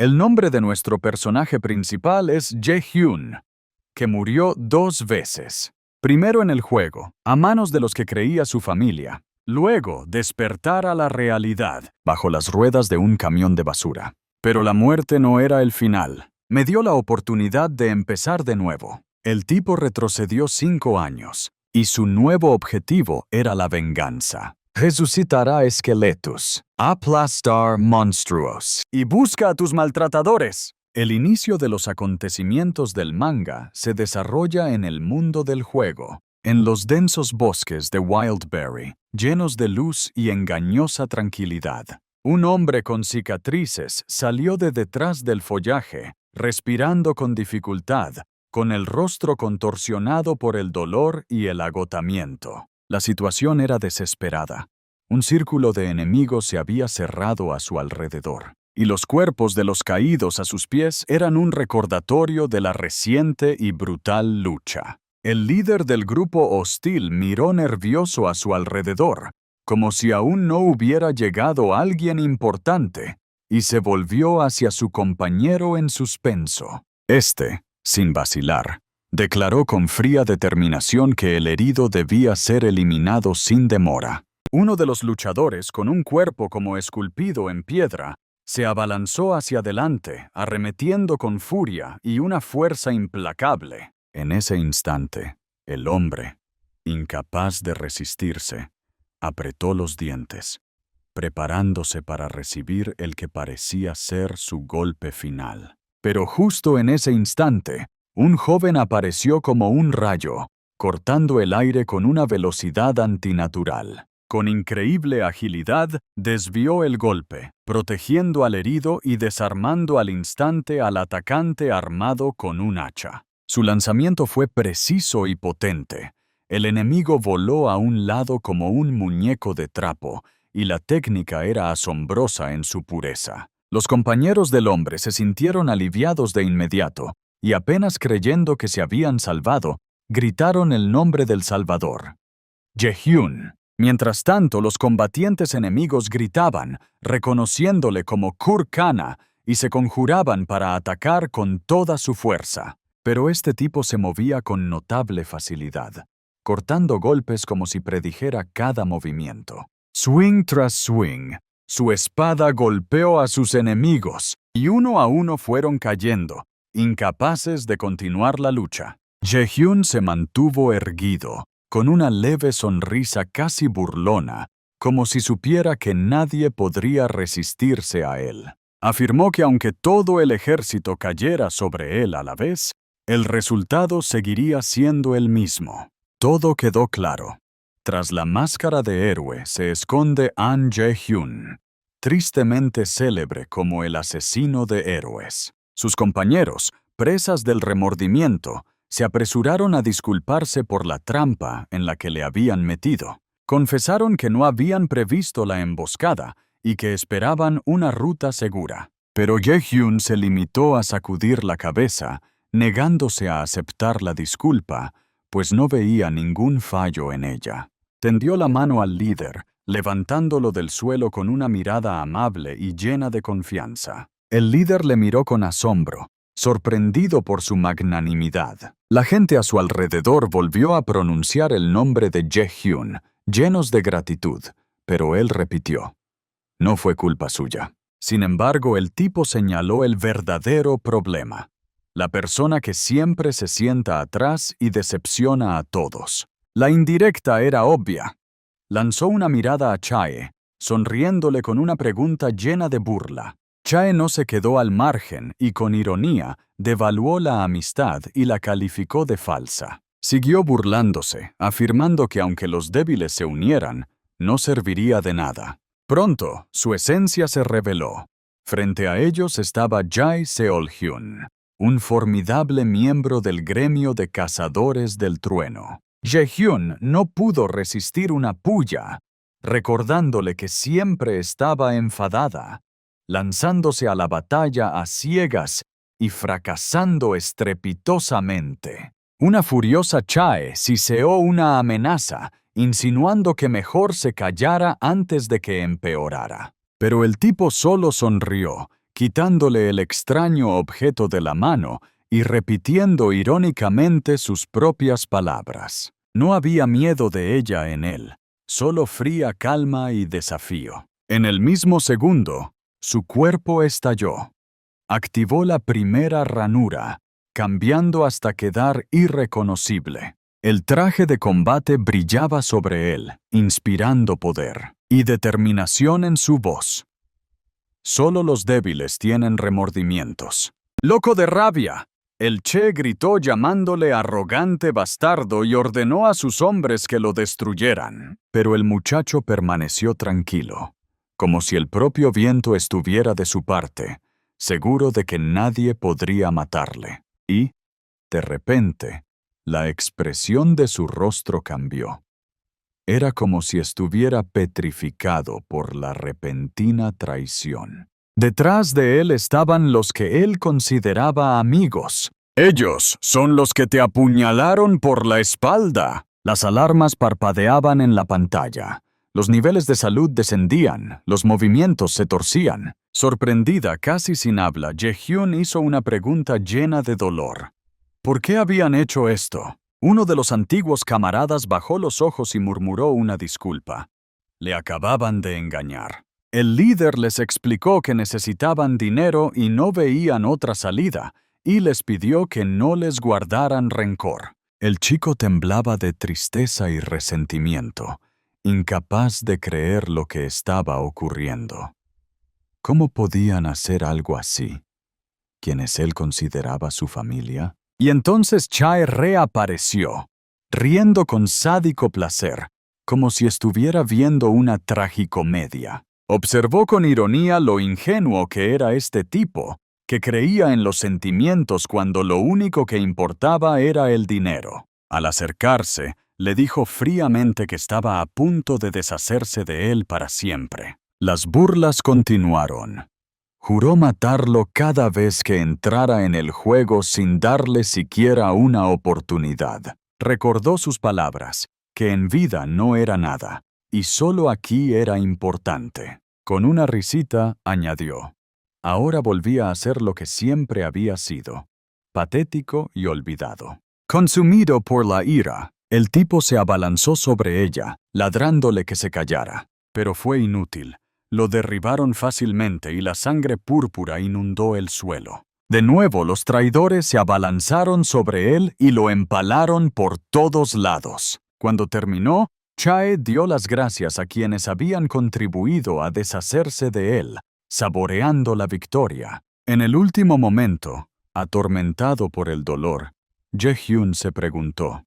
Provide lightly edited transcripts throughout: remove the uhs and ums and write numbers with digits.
El nombre de nuestro personaje principal es Jae-hyun, que murió 2 veces. Primero en el juego, a manos de los que creía su familia. Luego, despertar a la realidad, bajo las ruedas de un camión de basura. Pero la muerte no era el final. Me dio la oportunidad de empezar de nuevo. El tipo retrocedió 5 años, y su nuevo objetivo era la venganza. Resucitará esqueletos, aplastar monstruos, y busca a tus maltratadores. El inicio de los acontecimientos del manga se desarrolla en el mundo del juego, en los densos bosques de Wildberry, llenos de luz y engañosa tranquilidad. Un hombre con cicatrices salió de detrás del follaje, respirando con dificultad, con el rostro contorsionado por el dolor y el agotamiento. La situación era desesperada. Un círculo de enemigos se había cerrado a su alrededor, y los cuerpos de los caídos a sus pies eran un recordatorio de la reciente y brutal lucha. El líder del grupo hostil miró nervioso a su alrededor, como si aún no hubiera llegado alguien importante, y se volvió hacia su compañero en suspenso. Sin vacilar, declaró con fría determinación que el herido debía ser eliminado sin demora. Uno de los luchadores, con un cuerpo como esculpido en piedra, se abalanzó hacia adelante, arremetiendo con furia y una fuerza implacable. En ese instante, el hombre, incapaz de resistirse, apretó los dientes, preparándose para recibir el que parecía ser su golpe final. Pero justo en ese instante, un joven apareció como un rayo, cortando el aire con una velocidad antinatural. Con increíble agilidad, desvió el golpe, protegiendo al herido y desarmando al instante al atacante armado con un hacha. Su lanzamiento fue preciso y potente. El enemigo voló a un lado como un muñeco de trapo, y la técnica era asombrosa en su pureza. Los compañeros del hombre se sintieron aliviados de inmediato, y apenas creyendo que se habían salvado, gritaron el nombre del Salvador: Jae-hyun. Mientras tanto, los combatientes enemigos gritaban, reconociéndole como Kur-kana, y se conjuraban para atacar con toda su fuerza. Pero este tipo se movía con notable facilidad, cortando golpes como si predijera cada movimiento. Swing tras swing, su espada golpeó a sus enemigos, y uno a uno fueron cayendo, incapaces de continuar la lucha. Jae-hyun se mantuvo erguido, con una leve sonrisa casi burlona, como si supiera que nadie podría resistirse a él. Afirmó que aunque todo el ejército cayera sobre él a la vez, el resultado seguiría siendo el mismo. Todo quedó claro. Tras la máscara de héroe se esconde An Jae-hyun, tristemente célebre como el asesino de héroes. Sus compañeros, presas del remordimiento, se apresuraron a disculparse por la trampa en la que le habían metido. Confesaron que no habían previsto la emboscada y que esperaban una ruta segura. Pero Jae-hyun se limitó a sacudir la cabeza, negándose a aceptar la disculpa, pues no veía ningún fallo en ella. Tendió la mano al líder, levantándolo del suelo con una mirada amable y llena de confianza. El líder le miró con asombro, sorprendido por su magnanimidad. La gente a su alrededor volvió a pronunciar el nombre de Jae-hyun, llenos de gratitud, pero él repitió: no fue culpa suya. Sin embargo, el tipo señaló el verdadero problema: la persona que siempre se sienta atrás y decepciona a todos. La indirecta era obvia. Lanzó una mirada a Chae, sonriéndole con una pregunta llena de burla. Chae no se quedó al margen y con ironía devaluó la amistad y la calificó de falsa. Siguió burlándose, afirmando que aunque los débiles se unieran, no serviría de nada. Pronto, su esencia se reveló. Frente a ellos estaba Jae Seol-hyun, un formidable miembro del gremio de cazadores del trueno. Jae-hyun no pudo resistir una puya, recordándole que siempre estaba enfadada, lanzándose a la batalla a ciegas y fracasando estrepitosamente. Una furiosa Chae siseó una amenaza, insinuando que mejor se callara antes de que empeorara. Pero el tipo solo sonrió, quitándole el extraño objeto de la mano y repitiendo irónicamente sus propias palabras. No había miedo de ella en él, solo fría calma y desafío. En el mismo segundo, su cuerpo estalló. Activó la primera ranura, cambiando hasta quedar irreconocible. El traje de combate brillaba sobre él, inspirando poder y determinación en su voz. Solo los débiles tienen remordimientos. ¡Loco de rabia! El Che gritó llamándole arrogante bastardo y ordenó a sus hombres que lo destruyeran. Pero el muchacho permaneció tranquilo, como si el propio viento estuviera de su parte, seguro de que nadie podría matarle. Y, de repente, la expresión de su rostro cambió. Era como si estuviera petrificado por la repentina traición. Detrás de él estaban los que él consideraba amigos. «Ellos son los que te apuñalaron por la espalda». Las alarmas parpadeaban en la pantalla. Los niveles de salud descendían, los movimientos se torcían. Sorprendida, casi sin habla, Jae-hyun hizo una pregunta llena de dolor. ¿Por qué habían hecho esto? Uno de los antiguos camaradas bajó los ojos y murmuró una disculpa. Le acababan de engañar. El líder les explicó que necesitaban dinero y no veían otra salida, y les pidió que no les guardaran rencor. El chico temblaba de tristeza y resentimiento, incapaz de creer lo que estaba ocurriendo. ¿Cómo podían hacer algo así? ¿Quienes él consideraba su familia? Y entonces Chae reapareció, riendo con sádico placer, como si estuviera viendo una tragicomedia. Observó con ironía lo ingenuo que era este tipo, que creía en los sentimientos cuando lo único que importaba era el dinero. Al acercarse, le dijo fríamente que estaba a punto de deshacerse de él para siempre. Las burlas continuaron. Juró matarlo cada vez que entrara en el juego sin darle siquiera una oportunidad. Recordó sus palabras, que en vida no era nada, y solo aquí era importante. Con una risita, añadió. Ahora volvía a ser lo que siempre había sido, patético y olvidado. Consumido por la ira, el tipo se abalanzó sobre ella, ladrándole que se callara. Pero fue inútil. Lo derribaron fácilmente y la sangre púrpura inundó el suelo. De nuevo los traidores se abalanzaron sobre él y lo empalaron por todos lados. Cuando terminó, Chae dio las gracias a quienes habían contribuido a deshacerse de él, saboreando la victoria. En el último momento, atormentado por el dolor, Jae-hyun se preguntó,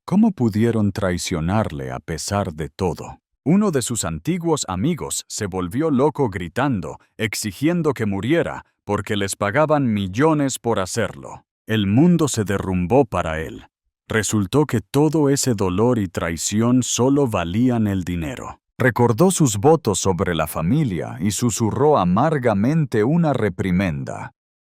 ¿cómo pudieron traicionarle a pesar de todo? Uno de sus antiguos amigos se volvió loco gritando, exigiendo que muriera, porque les pagaban millones por hacerlo. El mundo se derrumbó para él. Resultó que todo ese dolor y traición solo valían el dinero. Recordó sus votos sobre la familia y susurró amargamente una reprimenda.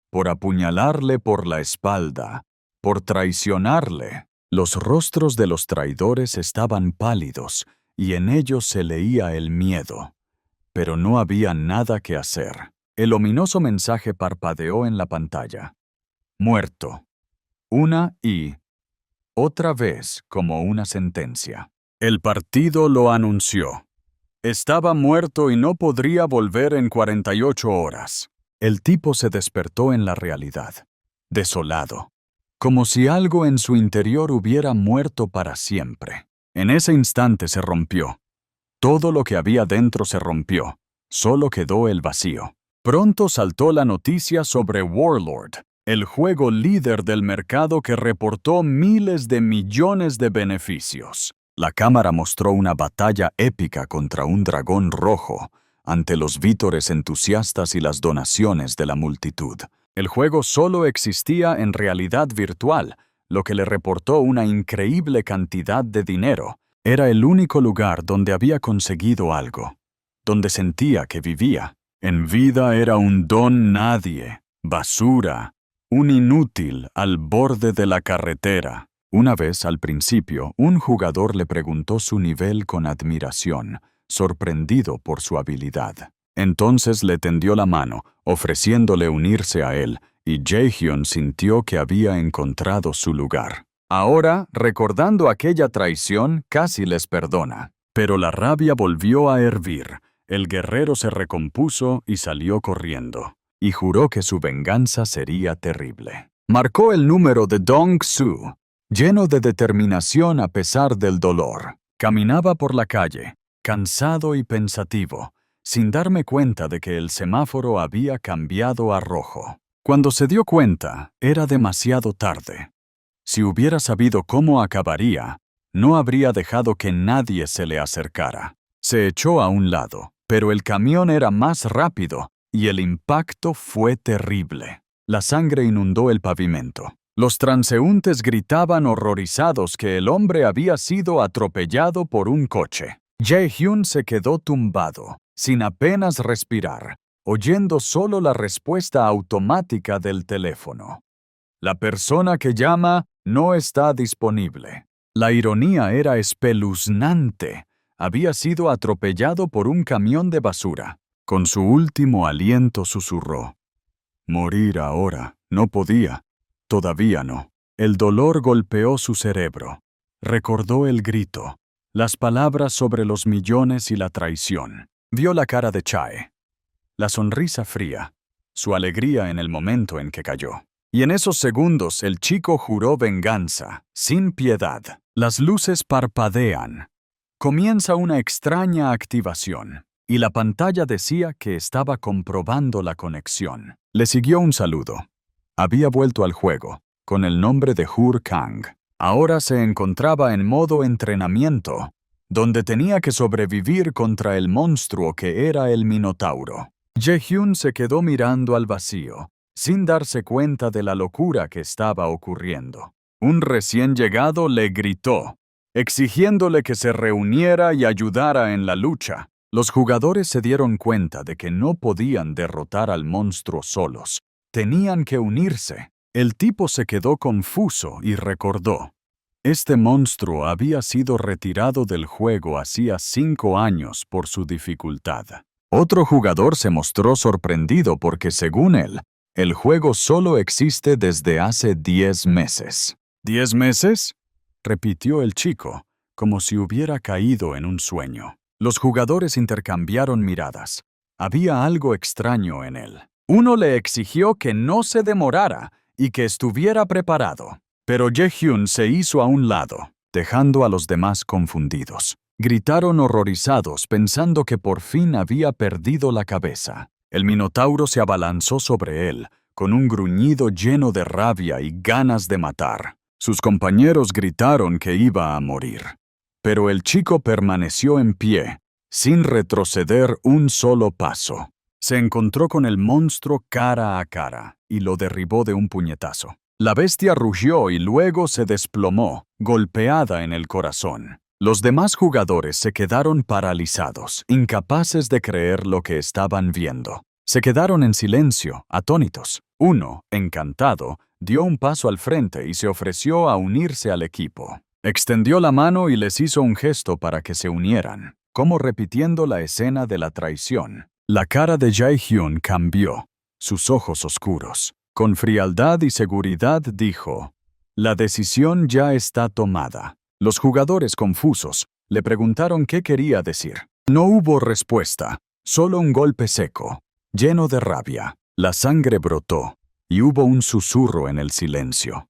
Por apuñalarle por la espalda, por traicionarle. Los rostros de los traidores estaban pálidos, y en ellos se leía el miedo. Pero no había nada que hacer. El ominoso mensaje parpadeó en la pantalla. Muerto. Una y otra vez como una sentencia. El partido lo anunció. Estaba muerto y no podría volver en 48 horas. El tipo se despertó en la realidad, desolado, como si algo en su interior hubiera muerto para siempre. En ese instante se rompió. Todo lo que había dentro se rompió. Solo quedó el vacío. Pronto saltó la noticia sobre Warlord, el juego líder del mercado que reportó miles de millones de beneficios. La cámara mostró una batalla épica contra un dragón rojo, ante los vítores entusiastas y las donaciones de la multitud. El juego solo existía en realidad virtual, lo que le reportó una increíble cantidad de dinero. Era el único lugar donde había conseguido algo, donde sentía que vivía. En vida era un don nadie, basura, un inútil al borde de la carretera. Una vez, al principio, un jugador le preguntó su nivel con admiración, sorprendido por su habilidad. Entonces le tendió la mano, ofreciéndole unirse a él, y Jae-hyun sintió que había encontrado su lugar. Ahora, recordando aquella traición, casi les perdona. Pero la rabia volvió a hervir. El guerrero se recompuso y salió corriendo, y juró que su venganza sería terrible. Marcó el número de Dong-soo, lleno de determinación a pesar del dolor. Caminaba por la calle, cansado y pensativo, sin darme cuenta de que el semáforo había cambiado a rojo. Cuando se dio cuenta, era demasiado tarde. Si hubiera sabido cómo acabaría, no habría dejado que nadie se le acercara. Se echó a un lado, pero el camión era más rápido y el impacto fue terrible. La sangre inundó el pavimento. Los transeúntes gritaban horrorizados que el hombre había sido atropellado por un coche. Jae-hyun se quedó tumbado, sin apenas respirar, oyendo solo la respuesta automática del teléfono. La persona que llama no está disponible. La ironía era espeluznante. Había sido atropellado por un camión de basura. Con su último aliento susurró: «Morir ahora. No podía. Todavía no». El dolor golpeó su cerebro. Recordó el grito, las palabras sobre los millones y la traición. Vio la cara de Chae, la sonrisa fría, su alegría en el momento en que cayó. Y en esos segundos el chico juró venganza, sin piedad. Las luces parpadean. Comienza una extraña activación, y la pantalla decía que estaba comprobando la conexión. Le siguió un saludo. Había vuelto al juego, con el nombre de Hur Kang. Ahora se encontraba en modo entrenamiento, donde tenía que sobrevivir contra el monstruo que era el Minotauro. Jae-hyun se quedó mirando al vacío, sin darse cuenta de la locura que estaba ocurriendo. Un recién llegado le gritó, exigiéndole que se reuniera y ayudara en la lucha. Los jugadores se dieron cuenta de que no podían derrotar al monstruo solos. Tenían que unirse. El tipo se quedó confuso y recordó. Este monstruo había sido retirado del juego hacía 5 años por su dificultad. Otro jugador se mostró sorprendido porque, según él, el juego solo existe desde hace 10 meses. ¿10 meses? Repitió el chico, como si hubiera caído en un sueño. Los jugadores intercambiaron miradas. Había algo extraño en él. Uno le exigió que no se demorara y que estuviera preparado. Pero Jae-hyun se hizo a un lado, dejando a los demás confundidos. Gritaron horrorizados pensando que por fin había perdido la cabeza. El Minotauro se abalanzó sobre él, con un gruñido lleno de rabia y ganas de matar. Sus compañeros gritaron que iba a morir. Pero el chico permaneció en pie, sin retroceder un solo paso. Se encontró con el monstruo cara a cara y lo derribó de un puñetazo. La bestia rugió y luego se desplomó, golpeada en el corazón. Los demás jugadores se quedaron paralizados, incapaces de creer lo que estaban viendo. Se quedaron en silencio, atónitos. Uno, encantado, dio un paso al frente y se ofreció a unirse al equipo. Extendió la mano y les hizo un gesto para que se unieran, como repitiendo la escena de la traición. La cara de Jae-hyun cambió, sus ojos oscuros. Con frialdad y seguridad dijo, «La decisión ya está tomada». Los jugadores confusos le preguntaron qué quería decir. No hubo respuesta, solo un golpe seco, lleno de rabia. La sangre brotó y hubo un susurro en el silencio.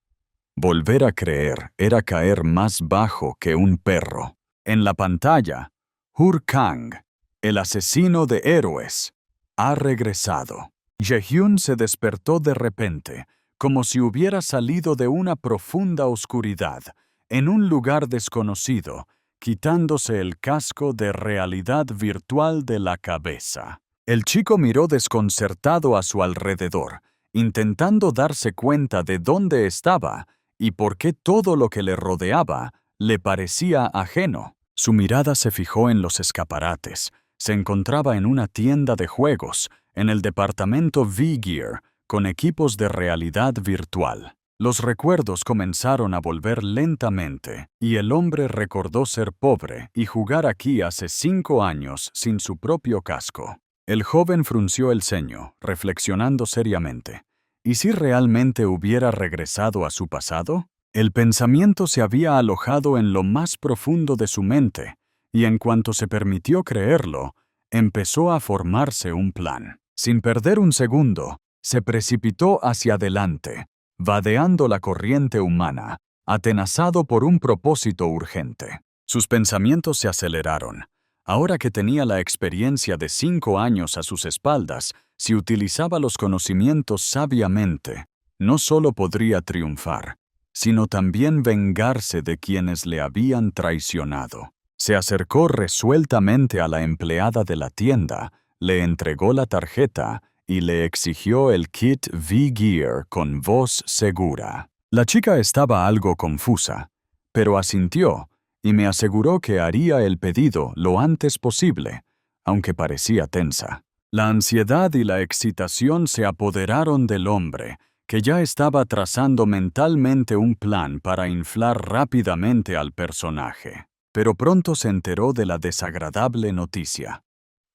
Volver a creer era caer más bajo que un perro. En la pantalla, Hur Kang, el asesino de héroes, ha regresado. Jae-hyun se despertó de repente, como si hubiera salido de una profunda oscuridad, en un lugar desconocido, quitándose el casco de realidad virtual de la cabeza. El chico miró desconcertado a su alrededor, intentando darse cuenta de dónde estaba y por qué todo lo que le rodeaba le parecía ajeno. Su mirada se fijó en los escaparates. Se encontraba en una tienda de juegos, en el departamento V-Gear, con equipos de realidad virtual. Los recuerdos comenzaron a volver lentamente, y el hombre recordó ser pobre y jugar aquí hace 5 años sin su propio casco. El joven frunció el ceño, reflexionando seriamente. ¿Y si realmente hubiera regresado a su pasado? El pensamiento se había alojado en lo más profundo de su mente, y en cuanto se permitió creerlo, empezó a formarse un plan. Sin perder un segundo, se precipitó hacia adelante, vadeando la corriente humana, atenazado por un propósito urgente. Sus pensamientos se aceleraron. Ahora que tenía la experiencia de 5 años a sus espaldas, si utilizaba los conocimientos sabiamente, no solo podría triunfar, sino también vengarse de quienes le habían traicionado. Se acercó resueltamente a la empleada de la tienda, le entregó la tarjeta y le exigió el kit V-Gear con voz segura. La chica estaba algo confusa, pero asintió y me aseguró que haría el pedido lo antes posible, aunque parecía tensa. La ansiedad y la excitación se apoderaron del hombre, que ya estaba trazando mentalmente un plan para inflar rápidamente al personaje. Pero pronto se enteró de la desagradable noticia.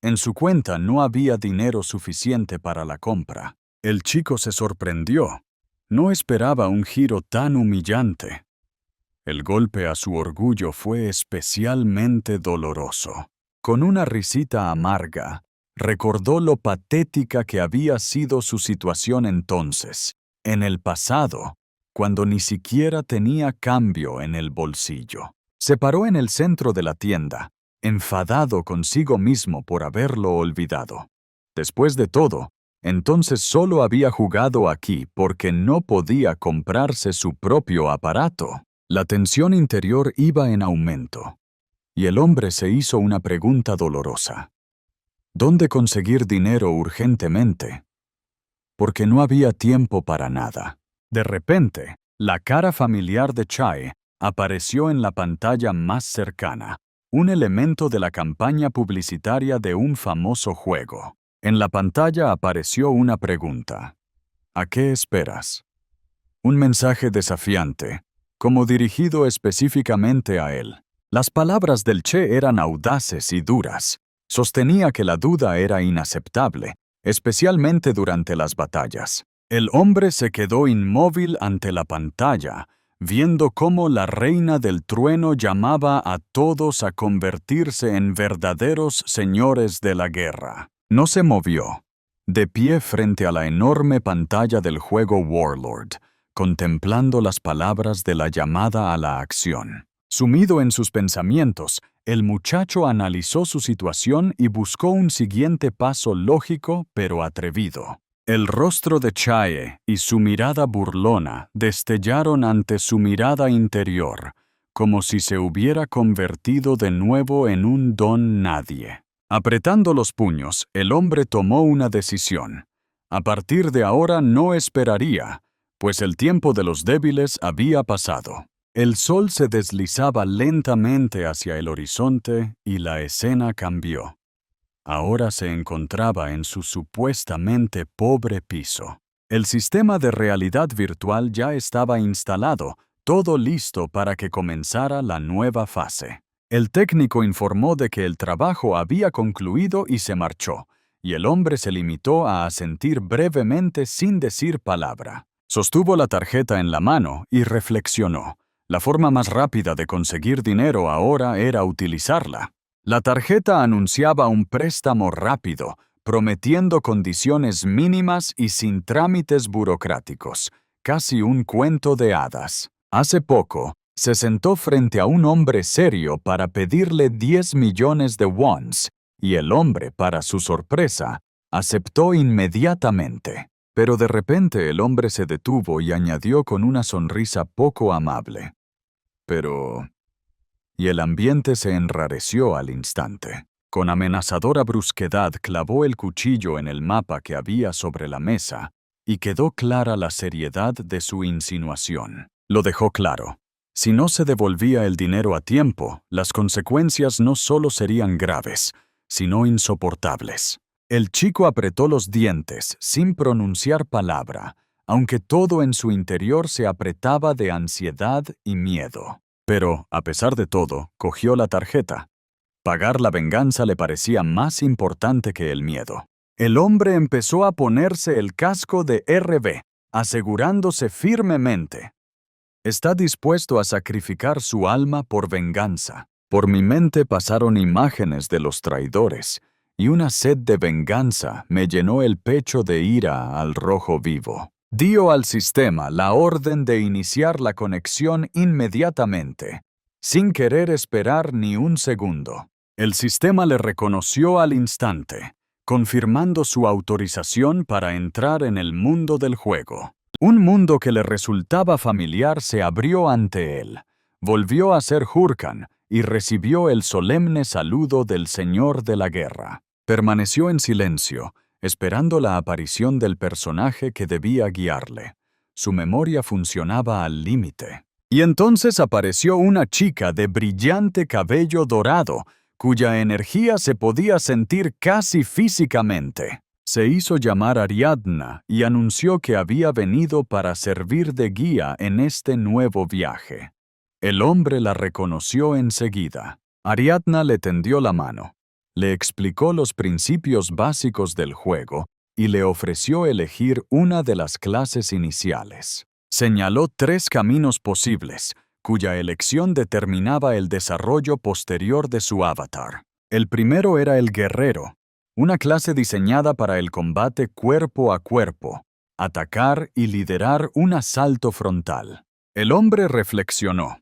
En su cuenta no había dinero suficiente para la compra. El chico se sorprendió. No esperaba un giro tan humillante. El golpe a su orgullo fue especialmente doloroso. Con una risita amarga, recordó lo patética que había sido su situación entonces, en el pasado, cuando ni siquiera tenía cambio en el bolsillo. Se paró en el centro de la tienda, enfadado consigo mismo por haberlo olvidado. Después de todo, entonces solo había jugado aquí porque no podía comprarse su propio aparato. La tensión interior iba en aumento, y el hombre se hizo una pregunta dolorosa. ¿Dónde conseguir dinero urgentemente? Porque no había tiempo para nada. De repente, la cara familiar de Chae apareció en la pantalla más cercana, un elemento de la campaña publicitaria de un famoso juego. En la pantalla apareció una pregunta. ¿A qué esperas? Un mensaje desafiante, como dirigido específicamente a él. Las palabras del Che eran audaces y duras. Sostenía que la duda era inaceptable, especialmente durante las batallas. El hombre se quedó inmóvil ante la pantalla, viendo cómo la reina del trueno llamaba a todos a convertirse en verdaderos señores de la guerra. No se movió, de pie frente a la enorme pantalla del juego Warlord, contemplando las palabras de la llamada a la acción. Sumido en sus pensamientos, el muchacho analizó su situación y buscó un siguiente paso lógico pero atrevido. El rostro de Chae y su mirada burlona destellaron ante su mirada interior, como si se hubiera convertido de nuevo en un don nadie. Apretando los puños, el hombre tomó una decisión. A partir de ahora no esperaría, pues el tiempo de los débiles había pasado. El sol se deslizaba lentamente hacia el horizonte y la escena cambió. Ahora se encontraba en su supuestamente pobre piso. El sistema de realidad virtual ya estaba instalado, todo listo para que comenzara la nueva fase. El técnico informó de que el trabajo había concluido y se marchó, y el hombre se limitó a asentir brevemente sin decir palabra. Sostuvo la tarjeta en la mano y reflexionó. La forma más rápida de conseguir dinero ahora era utilizarla. La tarjeta anunciaba un préstamo rápido, prometiendo condiciones mínimas y sin trámites burocráticos, casi un cuento de hadas. Hace poco, se sentó frente a un hombre serio para pedirle 10 millones de wons, y el hombre, para su sorpresa, aceptó inmediatamente. Pero de repente el hombre se detuvo y añadió con una sonrisa poco amable. Pero... Y el ambiente se enrareció al instante. Con amenazadora brusquedad clavó el cuchillo en el mapa que había sobre la mesa, y quedó clara la seriedad de su insinuación. Lo dejó claro. Si no se devolvía el dinero a tiempo, las consecuencias no solo serían graves, sino insoportables. El chico apretó los dientes, sin pronunciar palabra, aunque todo en su interior se apretaba de ansiedad y miedo. Pero, a pesar de todo, cogió la tarjeta. Pagar la venganza le parecía más importante que el miedo. El hombre empezó a ponerse el casco de RB, asegurándose firmemente: está dispuesto a sacrificar su alma por venganza. Por mi mente pasaron imágenes de los traidores, y una sed de venganza me llenó el pecho de ira al rojo vivo. Dio al sistema la orden de iniciar la conexión inmediatamente, sin querer esperar ni un segundo. El sistema le reconoció al instante, confirmando su autorización para entrar en el mundo del juego. Un mundo que le resultaba familiar se abrió ante él. Volvió a ser Hurkan y recibió el solemne saludo del Señor de la Guerra. Permaneció en silencio, esperando la aparición del personaje que debía guiarle. Su memoria funcionaba al límite. Y entonces apareció una chica de brillante cabello dorado, cuya energía se podía sentir casi físicamente. Se hizo llamar Ariadna y anunció que había venido para servir de guía en este nuevo viaje. El hombre la reconoció enseguida. Ariadna le tendió la mano, le explicó los principios básicos del juego y le ofreció elegir una de las clases iniciales. Señaló 3 caminos posibles, cuya elección determinaba el desarrollo posterior de su avatar. El primero era el guerrero, una clase diseñada para el combate cuerpo a cuerpo, atacar y liderar un asalto frontal. El hombre reflexionó.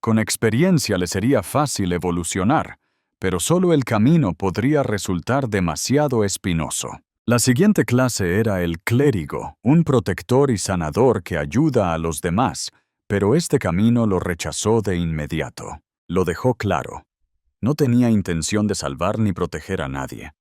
Con experiencia le sería fácil evolucionar, pero solo el camino podría resultar demasiado espinoso. La siguiente clase era el clérigo, un protector y sanador que ayuda a los demás, pero este camino lo rechazó de inmediato. Lo dejó claro. No tenía intención de salvar ni proteger a nadie.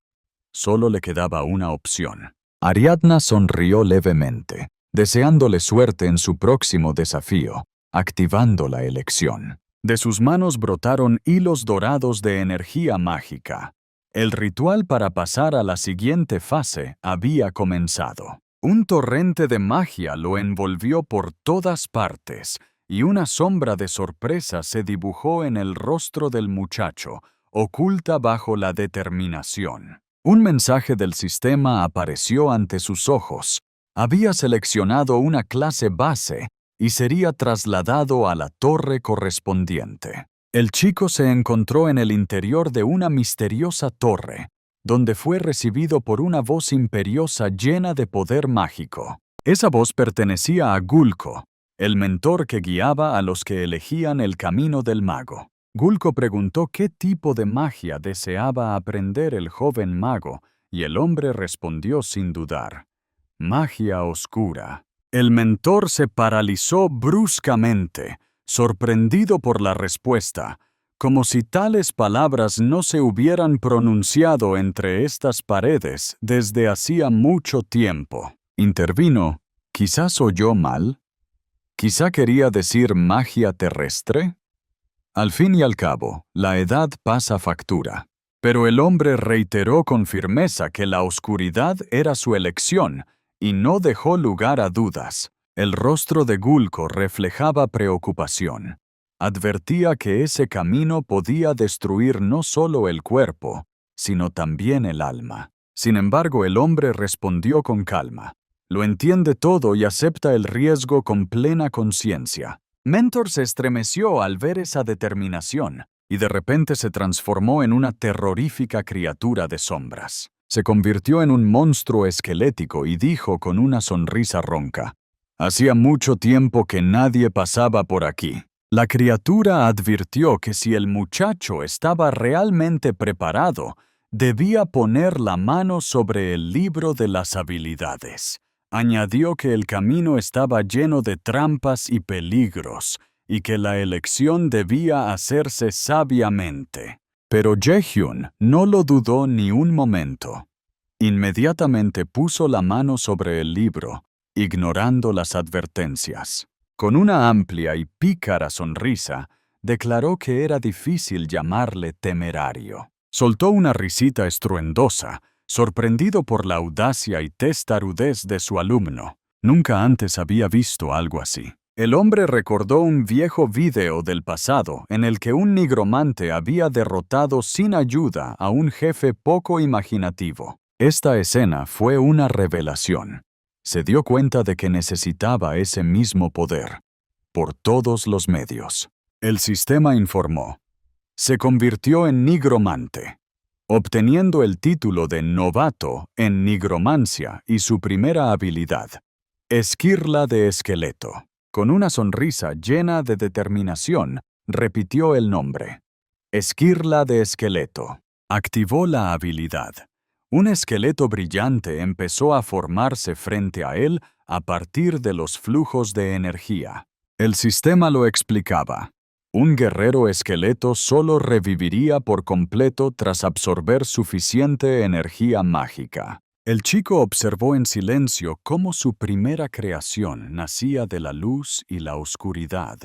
Solo le quedaba una opción. Ariadna sonrió levemente, deseándole suerte en su próximo desafío, activando la elección. De sus manos brotaron hilos dorados de energía mágica. El ritual para pasar a la siguiente fase había comenzado. Un torrente de magia lo envolvió por todas partes, y una sombra de sorpresa se dibujó en el rostro del muchacho, oculta bajo la determinación. Un mensaje del sistema apareció ante sus ojos. Había seleccionado una clase base y sería trasladado a la torre correspondiente. El chico se encontró en el interior de una misteriosa torre, donde fue recibido por una voz imperiosa llena de poder mágico. Esa voz pertenecía a Gulko, el mentor que guiaba a los que elegían el camino del mago. Gulko preguntó qué tipo de magia deseaba aprender el joven mago, y el hombre respondió sin dudar: magia oscura. El mentor se paralizó bruscamente, sorprendido por la respuesta, como si tales palabras no se hubieran pronunciado entre estas paredes desde hacía mucho tiempo. Intervino: ¿quizás oyó mal? ¿Quizá quería decir magia terrestre? Al fin y al cabo, la edad pasa factura. Pero el hombre reiteró con firmeza que la oscuridad era su elección y no dejó lugar a dudas. El rostro de Gulko reflejaba preocupación. Advertía que ese camino podía destruir no solo el cuerpo, sino también el alma. Sin embargo, el hombre respondió con calma. Lo entiende todo y acepta el riesgo con plena conciencia. Mentor se estremeció al ver esa determinación y de repente se transformó en una terrorífica criatura de sombras. Se convirtió en un monstruo esquelético y dijo con una sonrisa ronca: hacía mucho tiempo que nadie pasaba por aquí. La criatura advirtió que si el muchacho estaba realmente preparado, debía poner la mano sobre el libro de las habilidades. Añadió que el camino estaba lleno de trampas y peligros, y que la elección debía hacerse sabiamente. Pero Jaehyun no lo dudó ni un momento. Inmediatamente puso la mano sobre el libro, ignorando las advertencias. Con una amplia y pícara sonrisa, declaró que era difícil llamarle temerario. Soltó una risita estruendosa, sorprendido por la audacia y testarudez de su alumno. Nunca antes había visto algo así. El hombre recordó un viejo video del pasado en el que un nigromante había derrotado sin ayuda a un jefe poco imaginativo. Esta escena fue una revelación. Se dio cuenta de que necesitaba ese mismo poder, por todos los medios. El sistema informó. Se convirtió en nigromante, obteniendo el título de novato en nigromancia y su primera habilidad, esquirla de esqueleto. Con una sonrisa llena de determinación, repitió el nombre. Esquirla de esqueleto. Activó la habilidad. Un esqueleto brillante empezó a formarse frente a él a partir de los flujos de energía. El sistema lo explicaba. Un guerrero esqueleto solo reviviría por completo tras absorber suficiente energía mágica. El chico observó en silencio cómo su primera creación nacía de la luz y la oscuridad,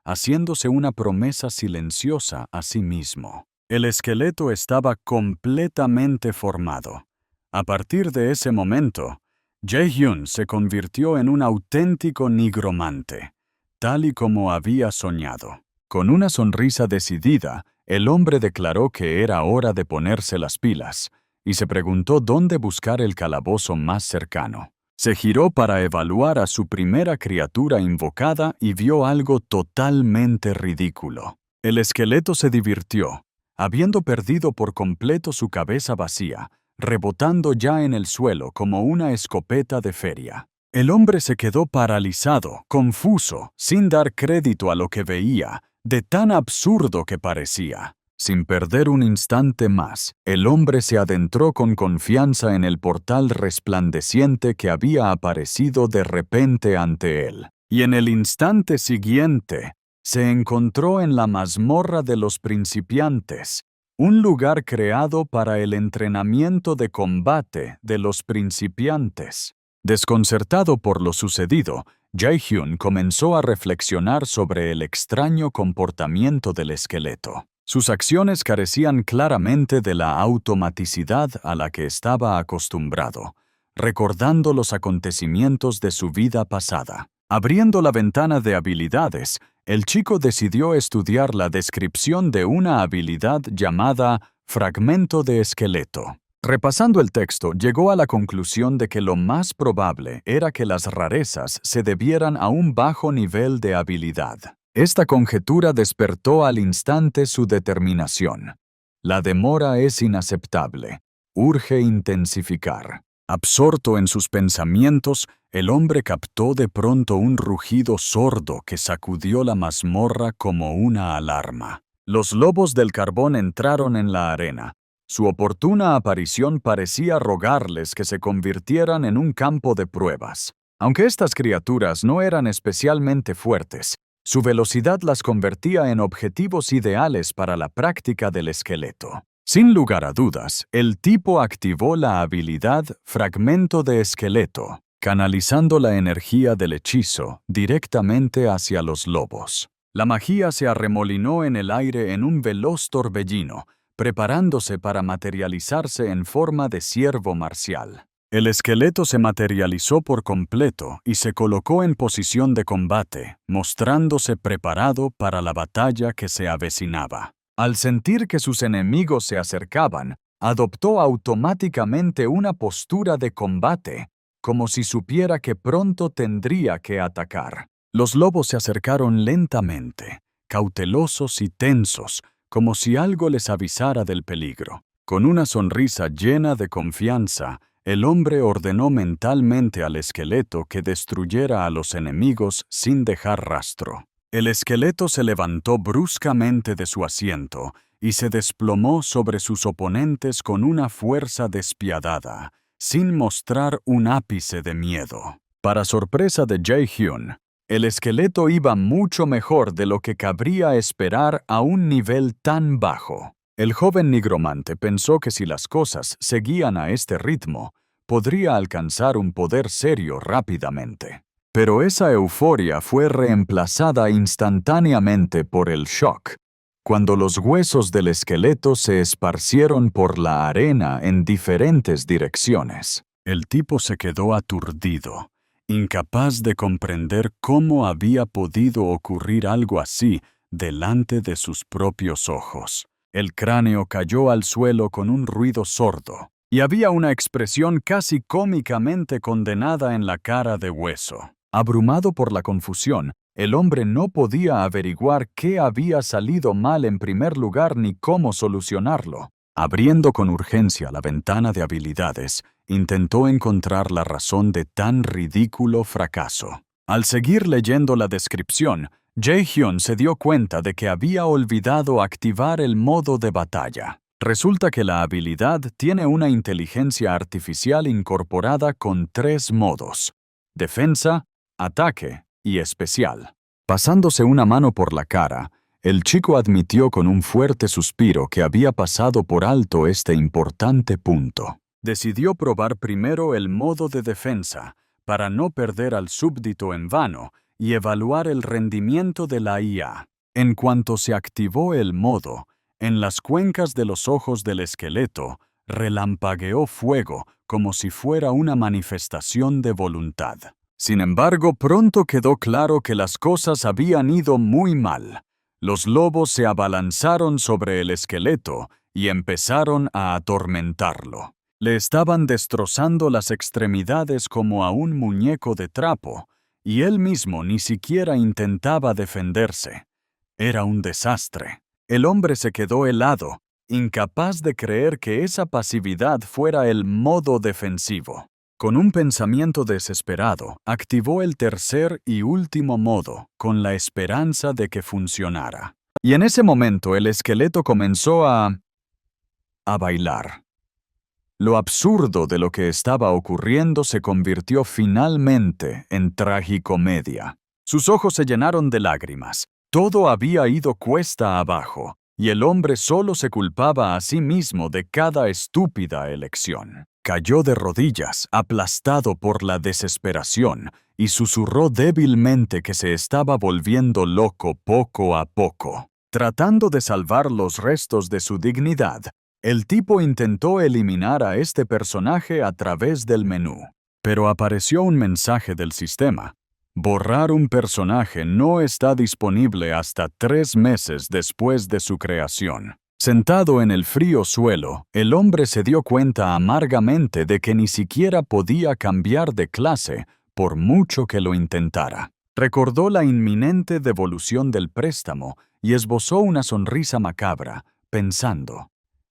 haciéndose una promesa silenciosa a sí mismo. El esqueleto estaba completamente formado. A partir de ese momento, Jae-hyun se convirtió en un auténtico nigromante, tal y como había soñado. Con una sonrisa decidida, el hombre declaró que era hora de ponerse las pilas, y se preguntó dónde buscar el calabozo más cercano. Se giró para evaluar a su primera criatura invocada y vio algo totalmente ridículo. El esqueleto se divirtió, habiendo perdido por completo su cabeza vacía, rebotando ya en el suelo como una escopeta de feria. El hombre se quedó paralizado, confuso, sin dar crédito a lo que veía, de tan absurdo que parecía. Sin perder un instante más, el hombre se adentró con confianza en el portal resplandeciente que había aparecido de repente ante él. Y en el instante siguiente, se encontró en la mazmorra de los principiantes, un lugar creado para el entrenamiento de combate de los principiantes. Desconcertado por lo sucedido, Jae-hyun comenzó a reflexionar sobre el extraño comportamiento del esqueleto. Sus acciones carecían claramente de la automaticidad a la que estaba acostumbrado, recordando los acontecimientos de su vida pasada. Abriendo la ventana de habilidades, el chico decidió estudiar la descripción de una habilidad llamada fragmento de esqueleto. Repasando el texto, llegó a la conclusión de que lo más probable era que las rarezas se debieran a un bajo nivel de habilidad. Esta conjetura despertó al instante su determinación. La demora es inaceptable. Urge intensificar. Absorto en sus pensamientos, el hombre captó de pronto un rugido sordo que sacudió la mazmorra como una alarma. Los lobos del carbón entraron en la arena. Su oportuna aparición parecía rogarles que se convirtieran en un campo de pruebas. Aunque estas criaturas no eran especialmente fuertes, su velocidad las convertía en objetivos ideales para la práctica del esqueleto. Sin lugar a dudas, el tipo activó la habilidad Fragmento de Esqueleto, canalizando la energía del hechizo directamente hacia los lobos. La magia se arremolinó en el aire en un veloz torbellino, preparándose para materializarse en forma de ciervo marcial. El esqueleto se materializó por completo y se colocó en posición de combate, mostrándose preparado para la batalla que se avecinaba. Al sentir que sus enemigos se acercaban, adoptó automáticamente una postura de combate, como si supiera que pronto tendría que atacar. Los lobos se acercaron lentamente, cautelosos y tensos, como si algo les avisara del peligro. Con una sonrisa llena de confianza, el hombre ordenó mentalmente al esqueleto que destruyera a los enemigos sin dejar rastro. El esqueleto se levantó bruscamente de su asiento y se desplomó sobre sus oponentes con una fuerza despiadada, sin mostrar un ápice de miedo. Para sorpresa de Jae-hyun, el esqueleto iba mucho mejor de lo que cabría esperar a un nivel tan bajo. El joven nigromante pensó que si las cosas seguían a este ritmo, podría alcanzar un poder serio rápidamente. Pero esa euforia fue reemplazada instantáneamente por el shock, cuando los huesos del esqueleto se esparcieron por la arena en diferentes direcciones. El tipo se quedó aturdido, incapaz de comprender cómo había podido ocurrir algo así delante de sus propios ojos. El cráneo cayó al suelo con un ruido sordo, y había una expresión casi cómicamente condenada en la cara de Hueso. Abrumado por la confusión, el hombre no podía averiguar qué había salido mal en primer lugar ni cómo solucionarlo. Abriendo con urgencia la ventana de habilidades, intentó encontrar la razón de tan ridículo fracaso. Al seguir leyendo la descripción, Jae-hyun se dio cuenta de que había olvidado activar el modo de batalla. Resulta que la habilidad tiene una inteligencia artificial incorporada con 3 modos: defensa, ataque y especial. Pasándose una mano por la cara, el chico admitió con un fuerte suspiro que había pasado por alto este importante punto. Decidió probar primero el modo de defensa, para no perder al súbdito en vano, y evaluar el rendimiento de la IA. En cuanto se activó el modo, en las cuencas de los ojos del esqueleto relampagueó fuego como si fuera una manifestación de voluntad. Sin embargo, pronto quedó claro que las cosas habían ido muy mal. Los lobos se abalanzaron sobre el esqueleto y empezaron a atormentarlo. Le estaban destrozando las extremidades como a un muñeco de trapo, y él mismo ni siquiera intentaba defenderse. Era un desastre. El hombre se quedó helado, incapaz de creer que esa pasividad fuera el modo defensivo. Con un pensamiento desesperado, activó el tercer y último modo, con la esperanza de que funcionara. Y en ese momento el esqueleto comenzó a bailar. Lo absurdo de lo que estaba ocurriendo se convirtió finalmente en tragicomedia. Sus ojos se llenaron de lágrimas. Todo había ido cuesta abajo, y el hombre solo se culpaba a sí mismo de cada estúpida elección. Cayó de rodillas, aplastado por la desesperación, y susurró débilmente que se estaba volviendo loco poco a poco. Tratando de salvar los restos de su dignidad, el tipo intentó eliminar a este personaje a través del menú. Pero apareció un mensaje del sistema. Borrar un personaje no está disponible hasta 3 meses después de su creación. Sentado en el frío suelo, el hombre se dio cuenta amargamente de que ni siquiera podía cambiar de clase por mucho que lo intentara. Recordó la inminente devolución del préstamo y esbozó una sonrisa macabra, pensando: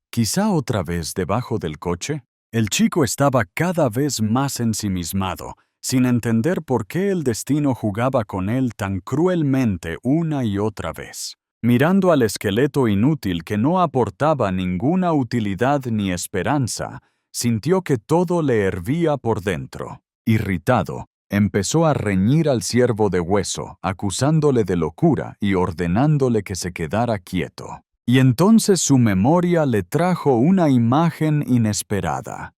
¿quizá otra vez debajo del coche? El chico estaba cada vez más ensimismado, sin entender por qué el destino jugaba con él tan cruelmente una y otra vez. Mirando al esqueleto inútil que no aportaba ninguna utilidad ni esperanza, sintió que todo le hervía por dentro. Irritado, empezó a reñir al ciervo de hueso, acusándole de locura y ordenándole que se quedara quieto. Y entonces su memoria le trajo una imagen inesperada.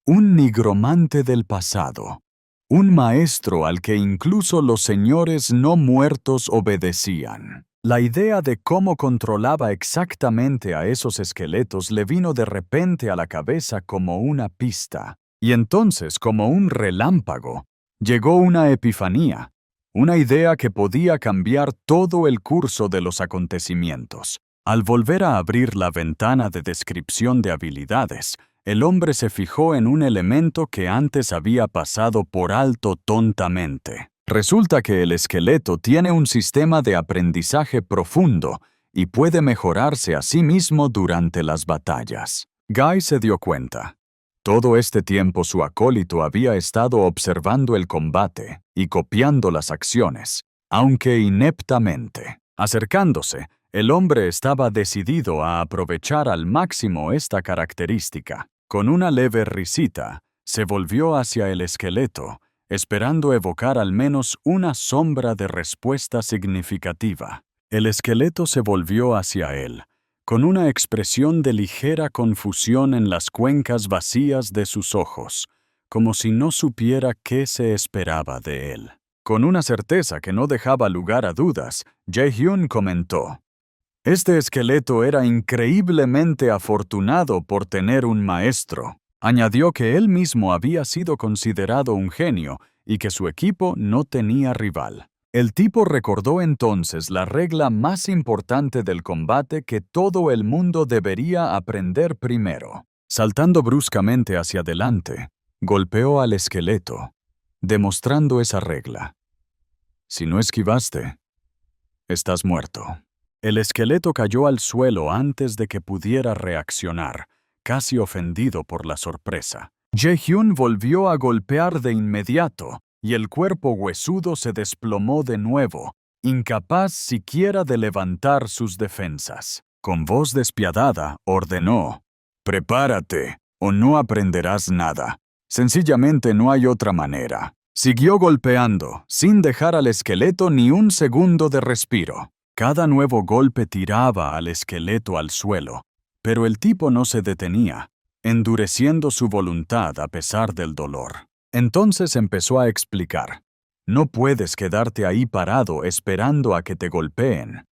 Un nigromante del pasado. Un maestro al que incluso los señores no muertos obedecían. La idea de cómo controlaba exactamente a esos esqueletos le vino de repente a la cabeza como una pista. Y entonces, como un relámpago, llegó una epifanía, una idea que podía cambiar todo el curso de los acontecimientos. Al volver a abrir la ventana de descripción de habilidades, el hombre se fijó en un elemento que antes había pasado por alto tontamente. Resulta que el esqueleto tiene un sistema de aprendizaje profundo y puede mejorarse a sí mismo durante las batallas. Guy se dio cuenta. Todo este tiempo su acólito había estado observando el combate y copiando las acciones, aunque ineptamente. Acercándose, el hombre estaba decidido a aprovechar al máximo esta característica. Con una leve risita, se volvió hacia el esqueleto, esperando evocar al menos una sombra de respuesta significativa. El esqueleto se volvió hacia él, con una expresión de ligera confusión en las cuencas vacías de sus ojos, como si no supiera qué se esperaba de él. Con una certeza que no dejaba lugar a dudas, Jae-hyun comentó: «Este esqueleto era increíblemente afortunado por tener un maestro». Añadió que él mismo había sido considerado un genio y que su equipo no tenía rival. El tipo recordó entonces la regla más importante del combate que todo el mundo debería aprender primero. Saltando bruscamente hacia adelante, golpeó al esqueleto, demostrando esa regla. Si no esquivaste, estás muerto. El esqueleto cayó al suelo antes de que pudiera reaccionar, casi ofendido por la sorpresa. Jae-hyun volvió a golpear de inmediato, y el cuerpo huesudo se desplomó de nuevo, incapaz siquiera de levantar sus defensas. Con voz despiadada, ordenó: «Prepárate, o no aprenderás nada. Sencillamente no hay otra manera». Siguió golpeando, sin dejar al esqueleto ni un segundo de respiro. Cada nuevo golpe tiraba al esqueleto al suelo, pero el tipo no se detenía, endureciendo su voluntad a pesar del dolor. Entonces empezó a explicar: «No puedes quedarte ahí parado esperando a que te golpeen.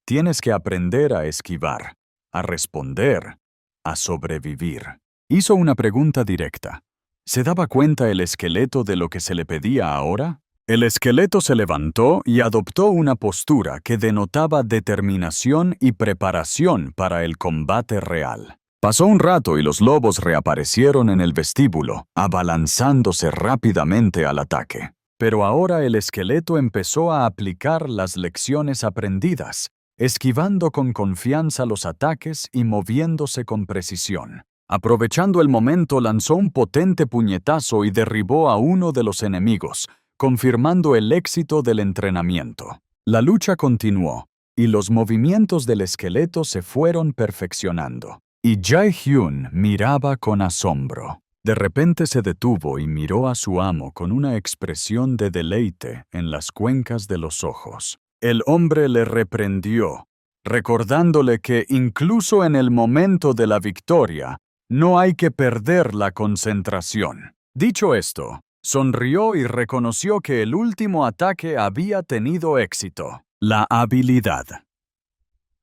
Tienes que aprender a esquivar, a responder, a sobrevivir». Hizo una pregunta directa. ¿Se daba cuenta el esqueleto de lo que se le pedía ahora? El esqueleto se levantó y adoptó una postura que denotaba determinación y preparación para el combate real. Pasó un rato y los lobos reaparecieron en el vestíbulo, abalanzándose rápidamente al ataque. Pero ahora el esqueleto empezó a aplicar las lecciones aprendidas, esquivando con confianza los ataques y moviéndose con precisión. Aprovechando el momento, lanzó un potente puñetazo y derribó a uno de los enemigos, confirmando el éxito del entrenamiento. La lucha continuó, y los movimientos del esqueleto se fueron perfeccionando. Y Jae-hyun miraba con asombro. De repente se detuvo y miró a su amo con una expresión de deleite en las cuencas de los ojos. El hombre le reprendió, recordándole que incluso en el momento de la victoria, no hay que perder la concentración. Dicho esto, sonrió y reconoció que el último ataque había tenido éxito. La habilidad.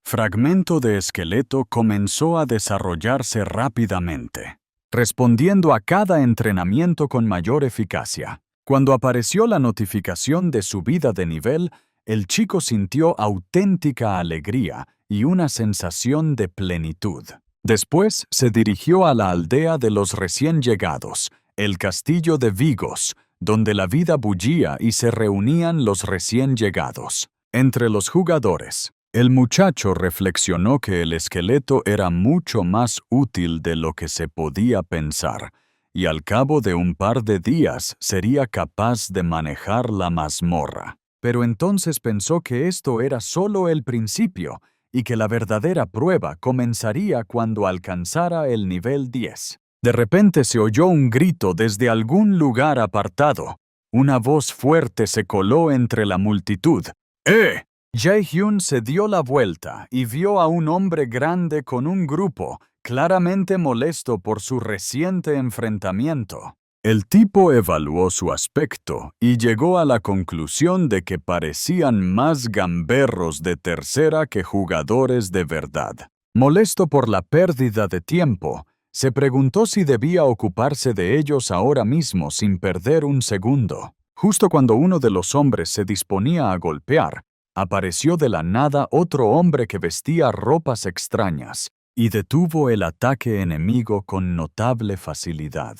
Fragmento de esqueleto comenzó a desarrollarse rápidamente, respondiendo a cada entrenamiento con mayor eficacia. Cuando apareció la notificación de subida de nivel, el chico sintió auténtica alegría y una sensación de plenitud. Después se dirigió a la aldea de los recién llegados, el castillo de Vigos, donde la vida bullía y se reunían los recién llegados. Entre los jugadores, el muchacho reflexionó que el esqueleto era mucho más útil de lo que se podía pensar, y al cabo de un par de días sería capaz de manejar la mazmorra. Pero entonces pensó que esto era solo el principio, y que la verdadera prueba comenzaría cuando alcanzara el nivel 10. De repente se oyó un grito desde algún lugar apartado. Una voz fuerte se coló entre la multitud. ¡Eh! Jae-hyun se dio la vuelta y vio a un hombre grande con un grupo, claramente molesto por su reciente enfrentamiento. El tipo evaluó su aspecto y llegó a la conclusión de que parecían más gamberros de tercera que jugadores de verdad. Molesto por la pérdida de tiempo, se preguntó si debía ocuparse de ellos ahora mismo sin perder un segundo. Justo cuando uno de los hombres se disponía a golpear, apareció de la nada otro hombre que vestía ropas extrañas y detuvo el ataque enemigo con notable facilidad,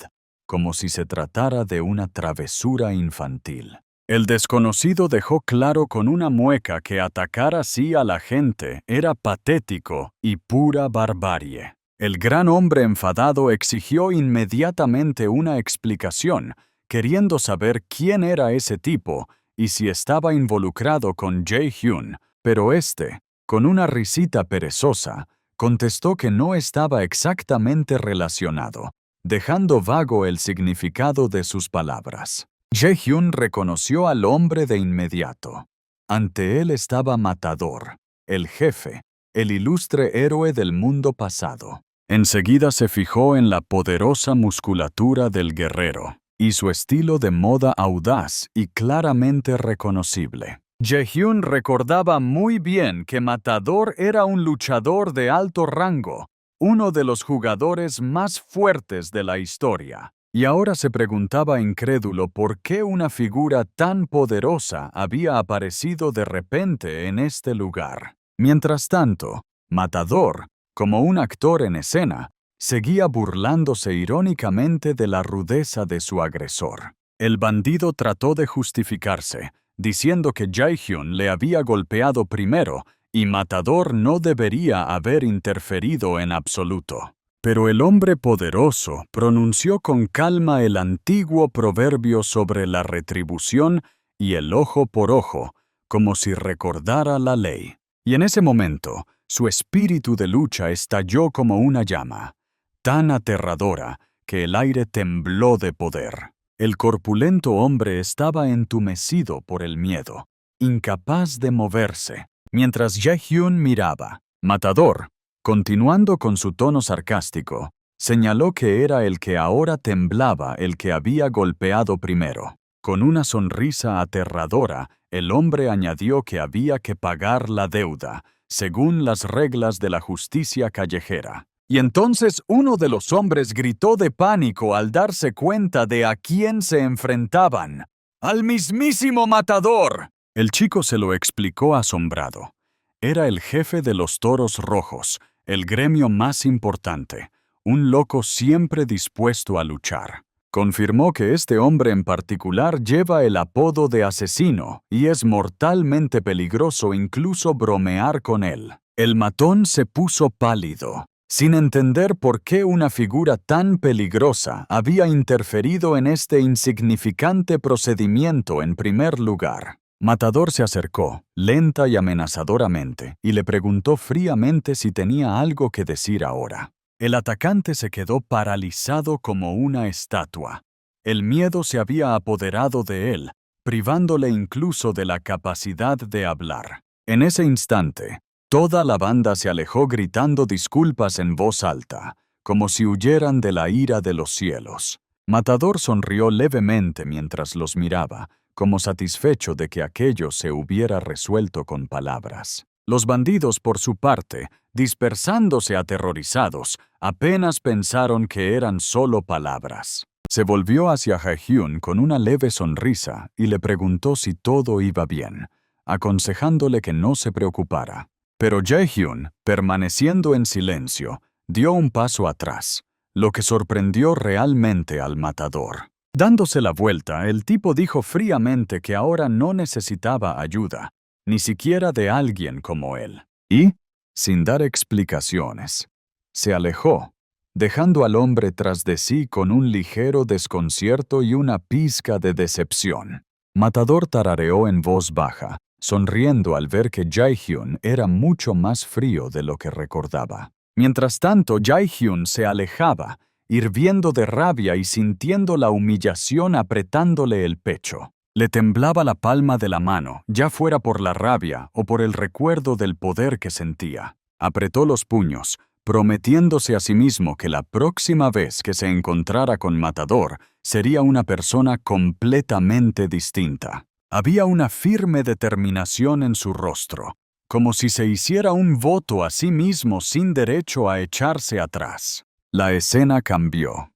como si se tratara de una travesura infantil. El desconocido dejó claro con una mueca que atacar así a la gente era patético y pura barbarie. El gran hombre enfadado exigió inmediatamente una explicación, queriendo saber quién era ese tipo y si estaba involucrado con Jae-hyun, pero este, con una risita perezosa, contestó que no estaba exactamente relacionado, dejando vago el significado de sus palabras. Jae-hyun reconoció al hombre de inmediato. Ante él estaba Matador, el jefe, el ilustre héroe del mundo pasado. Enseguida se fijó en la poderosa musculatura del guerrero y su estilo de moda audaz y claramente reconocible. Jae-hyun recordaba muy bien que Matador era un luchador de alto rango, uno de los jugadores más fuertes de la historia. y ahora se preguntaba incrédulo por qué una figura tan poderosa había aparecido de repente en este lugar. Mientras tanto, Matador, como un actor en escena, seguía burlándose irónicamente de la rudeza de su agresor. El bandido trató de justificarse, diciendo que Jae-hyun le había golpeado primero y Matador no debería haber interferido en absoluto. Pero el hombre poderoso pronunció con calma el antiguo proverbio sobre la retribución y el ojo por ojo, como si recordara la ley. Y en ese momento, su espíritu de lucha estalló como una llama, tan aterradora que el aire tembló de poder. El corpulento hombre estaba entumecido por el miedo, incapaz de moverse, mientras Jae-hyun miraba. Matador, continuando con su tono sarcástico, señaló que era el que ahora temblaba el que había golpeado primero. Con una sonrisa aterradora, el hombre añadió que había que pagar la deuda, según las reglas de la justicia callejera. Y entonces uno de los hombres gritó de pánico al darse cuenta de a quién se enfrentaban. ¡Al mismísimo Matador! El chico se lo explicó asombrado. Era el jefe de los Toros Rojos, el gremio más importante, un loco siempre dispuesto a luchar. Confirmó que este hombre en particular lleva el apodo de asesino y es mortalmente peligroso incluso bromear con él. El matón se puso pálido, sin entender por qué una figura tan peligrosa había interferido en este insignificante procedimiento en primer lugar. Matador se acercó, lenta y amenazadoramente, y le preguntó fríamente si tenía algo que decir ahora. El atacante se quedó paralizado como una estatua. El miedo se había apoderado de él, privándole incluso de la capacidad de hablar. En ese instante, toda la banda se alejó gritando disculpas en voz alta, como si huyeran de la ira de los cielos. Matador sonrió levemente mientras los miraba, como satisfecho de que aquello se hubiera resuelto con palabras. Los bandidos, por su parte, dispersándose aterrorizados, apenas pensaron que eran solo palabras. Se volvió hacia Jae-hyun con una leve sonrisa y le preguntó si todo iba bien, aconsejándole que no se preocupara. Pero Jae-hyun, permaneciendo en silencio, dio un paso atrás, lo que sorprendió realmente al matador. Dándose la vuelta, el tipo dijo fríamente que ahora no necesitaba ayuda, ni siquiera de alguien como él. Y, sin dar explicaciones, se alejó, dejando al hombre tras de sí con un ligero desconcierto y una pizca de decepción. Matador tarareó en voz baja, sonriendo al ver que Jae-hyun era mucho más frío de lo que recordaba. Mientras tanto, Jae-hyun se alejaba, hirviendo de rabia y sintiendo la humillación apretándole el pecho. Le temblaba la palma de la mano, ya fuera por la rabia o por el recuerdo del poder que sentía. Apretó los puños, prometiéndose a sí mismo que la próxima vez que se encontrara con Matador sería una persona completamente distinta. Había una firme determinación en su rostro, como si se hiciera un voto a sí mismo sin derecho a echarse atrás. La escena cambió.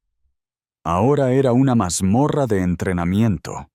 Ahora era una mazmorra de entrenamiento,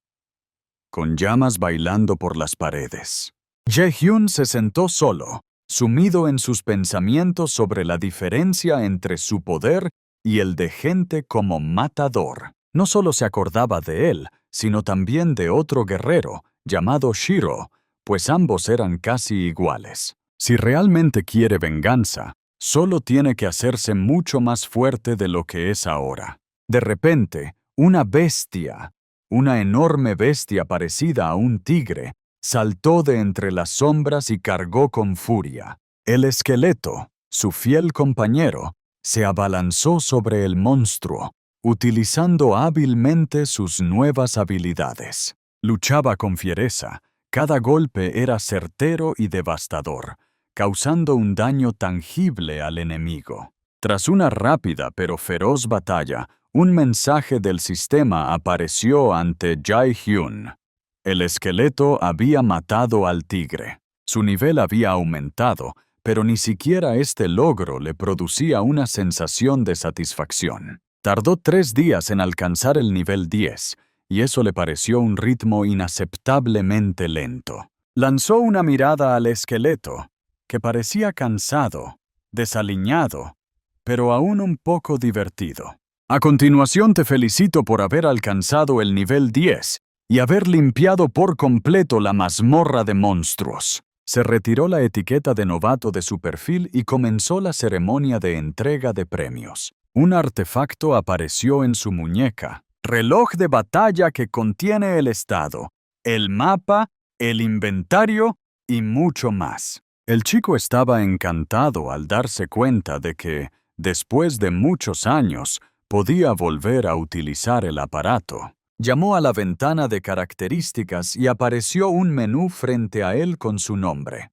con llamas bailando por las paredes. Jae-hyun se sentó solo, sumido en sus pensamientos sobre la diferencia entre su poder y el de gente como Matador. No solo se acordaba de él, sino también de otro guerrero, llamado Shiro, pues ambos eran casi iguales. Si realmente quiere venganza, solo tiene que hacerse mucho más fuerte de lo que es ahora. De repente, una bestia, una enorme bestia parecida a un tigre, saltó de entre las sombras y cargó con furia. El esqueleto, su fiel compañero, se abalanzó sobre el monstruo, utilizando hábilmente sus nuevas habilidades. Luchaba con fiereza, cada golpe era certero y devastador, causando un daño tangible al enemigo. Tras una rápida pero feroz batalla, un mensaje del sistema apareció ante Jae-hyun. El esqueleto había matado al tigre. Su nivel había aumentado, pero ni siquiera este logro le producía una sensación de satisfacción. Tardó 3 días en alcanzar el nivel 10, y eso le pareció un ritmo inaceptablemente lento. Lanzó una mirada al esqueleto, que parecía cansado, desaliñado, pero aún un poco divertido. A continuación te felicito por haber alcanzado el nivel 10 y haber limpiado por completo la mazmorra de monstruos. Se retiró la etiqueta de novato de su perfil y comenzó la ceremonia de entrega de premios. Un artefacto apareció en su muñeca. Reloj de batalla que contiene el estado, el mapa, el inventario y mucho más. El chico estaba encantado al darse cuenta de que, después de muchos años, podía volver a utilizar el aparato. Llamó a la ventana de características y apareció un menú frente a él con su nombre.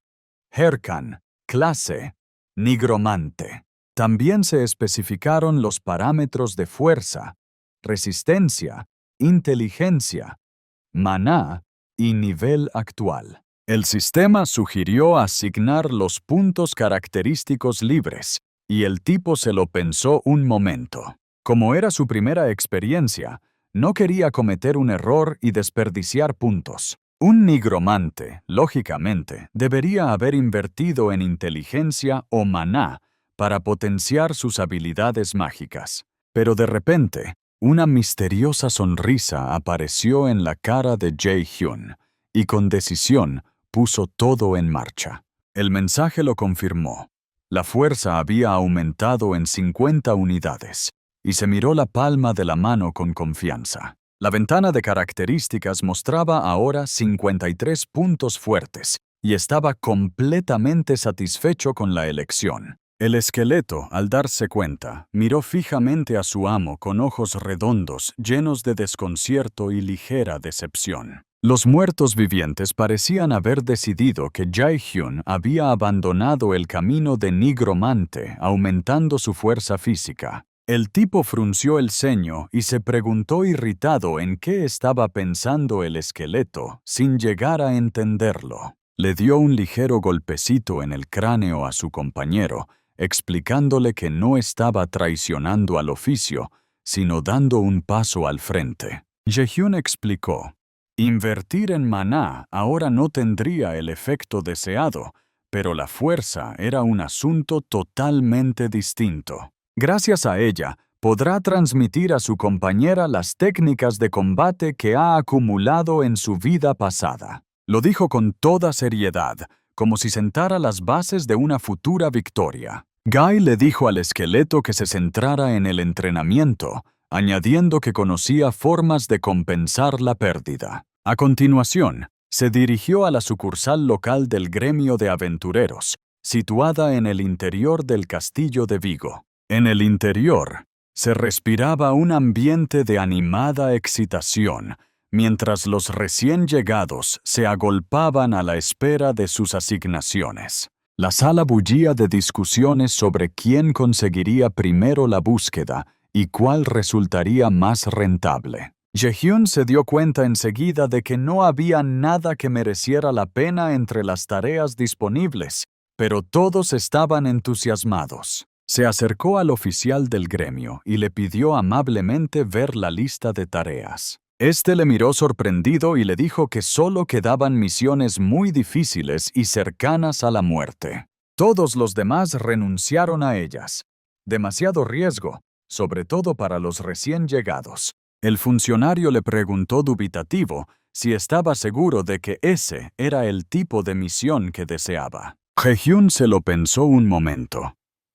Herkan, clase, nigromante. También se especificaron los parámetros de fuerza, resistencia, inteligencia, maná y nivel actual. El sistema sugirió asignar los puntos característicos libres, y el tipo se lo pensó un momento. Como era su primera experiencia, no quería cometer un error y desperdiciar puntos. Un nigromante, lógicamente, debería haber invertido en inteligencia o maná para potenciar sus habilidades mágicas. Pero de repente, una misteriosa sonrisa apareció en la cara de Jae-hyun, y con decisión puso todo en marcha. El mensaje lo confirmó. La fuerza había aumentado en 50 unidades, y se miró la palma de la mano con confianza. La ventana de características mostraba ahora 53 puntos fuertes, y estaba completamente satisfecho con la elección. El esqueleto, al darse cuenta, miró fijamente a su amo con ojos redondos, llenos de desconcierto y ligera decepción. Los muertos vivientes parecían haber decidido que Jae-hyun había abandonado el camino de nigromante, aumentando su fuerza física. El tipo frunció el ceño y se preguntó irritado en qué estaba pensando el esqueleto, sin llegar a entenderlo. Le dio un ligero golpecito en el cráneo a su compañero, explicándole que no estaba traicionando al oficio, sino dando un paso al frente. Jae-hyun explicó: invertir en maná ahora no tendría el efecto deseado, pero la fuerza era un asunto totalmente distinto. Gracias a ella, podrá transmitir a su compañera las técnicas de combate que ha acumulado en su vida pasada. Lo dijo con toda seriedad, como si sentara las bases de una futura victoria. Guy le dijo al esqueleto que se centrara en el entrenamiento, añadiendo que conocía formas de compensar la pérdida. A continuación, se dirigió a la sucursal local del gremio de aventureros, situada en el interior del castillo de Vigo. En el interior, se respiraba un ambiente de animada excitación, mientras los recién llegados se agolpaban a la espera de sus asignaciones. La sala bullía de discusiones sobre quién conseguiría primero la búsqueda y cuál resultaría más rentable. Jae-hyun se dio cuenta enseguida de que no había nada que mereciera la pena entre las tareas disponibles, pero todos estaban entusiasmados. Se acercó al oficial del gremio y le pidió amablemente ver la lista de tareas. Este le miró sorprendido y le dijo que solo quedaban misiones muy difíciles y cercanas a la muerte. Todos los demás renunciaron a ellas. Demasiado riesgo, sobre todo para los recién llegados. El funcionario le preguntó dubitativo si estaba seguro de que ese era el tipo de misión que deseaba. Jae-hyun se lo pensó un momento.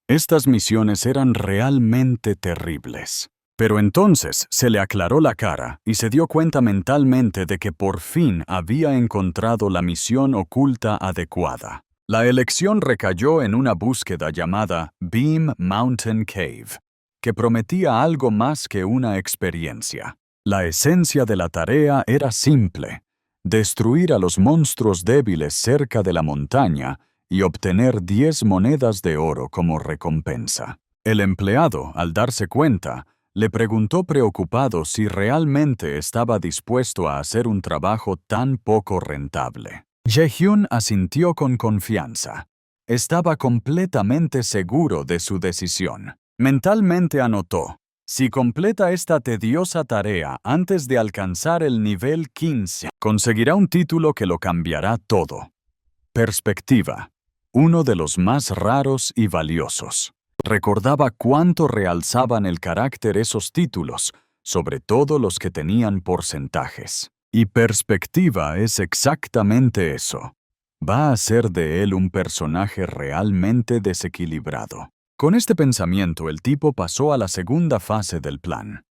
Estas misiones eran realmente terribles. Pero entonces se le aclaró la cara y se dio cuenta mentalmente de que por fin había encontrado la misión oculta adecuada. La elección recayó en una búsqueda llamada Beam Mountain Cave, que prometía algo más que una experiencia. La esencia de la tarea era simple: destruir a los monstruos débiles cerca de la montaña y obtener 10 monedas de oro como recompensa. El empleado, al darse cuenta, le preguntó preocupado si realmente estaba dispuesto a hacer un trabajo tan poco rentable. Jae-hyun asintió con confianza. Estaba completamente seguro de su decisión. Mentalmente anotó: Si completa esta tediosa tarea antes de alcanzar el nivel 15, conseguirá un título que lo cambiará todo. Perspectiva. Uno de los más raros y valiosos. Recordaba cuánto realzaban el carácter esos títulos, sobre todo los que tenían porcentajes. Y perspectiva es exactamente eso. Va a hacer de él un personaje realmente desequilibrado. Con este pensamiento, el tipo pasó a la segunda fase del plan.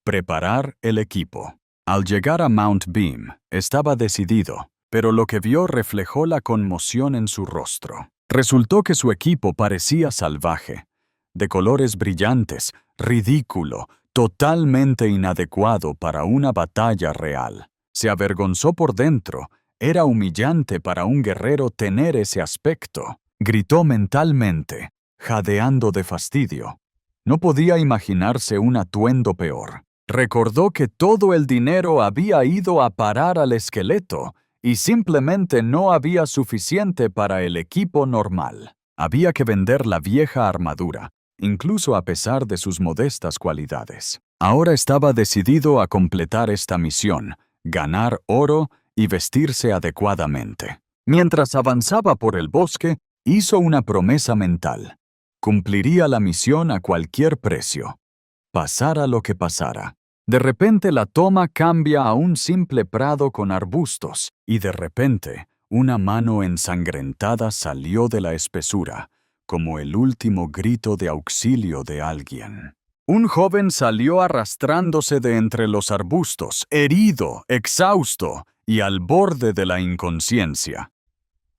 Preparar el equipo. Al llegar a Mount Beam, estaba decidido, pero lo que vio reflejó la conmoción en su rostro. Resultó que su equipo parecía salvaje, de colores brillantes, ridículo, totalmente inadecuado para una batalla real. Se avergonzó por dentro. Era humillante para un guerrero tener ese aspecto. Gritó mentalmente, jadeando de fastidio. No podía imaginarse un atuendo peor. Recordó que todo el dinero había ido a parar al esqueleto y simplemente no había suficiente para el equipo normal. Había que vender la vieja armadura, incluso a pesar de sus modestas cualidades. Ahora estaba decidido a completar esta misión, ganar oro y vestirse adecuadamente. Mientras avanzaba por el bosque, hizo una promesa mental. Cumpliría la misión a cualquier precio, pasara lo que pasara. De repente la toma cambia a un simple prado con arbustos, y de repente una mano ensangrentada salió de la espesura, como el último grito de auxilio de alguien. Un joven salió arrastrándose de entre los arbustos, herido, exhausto y al borde de la inconsciencia.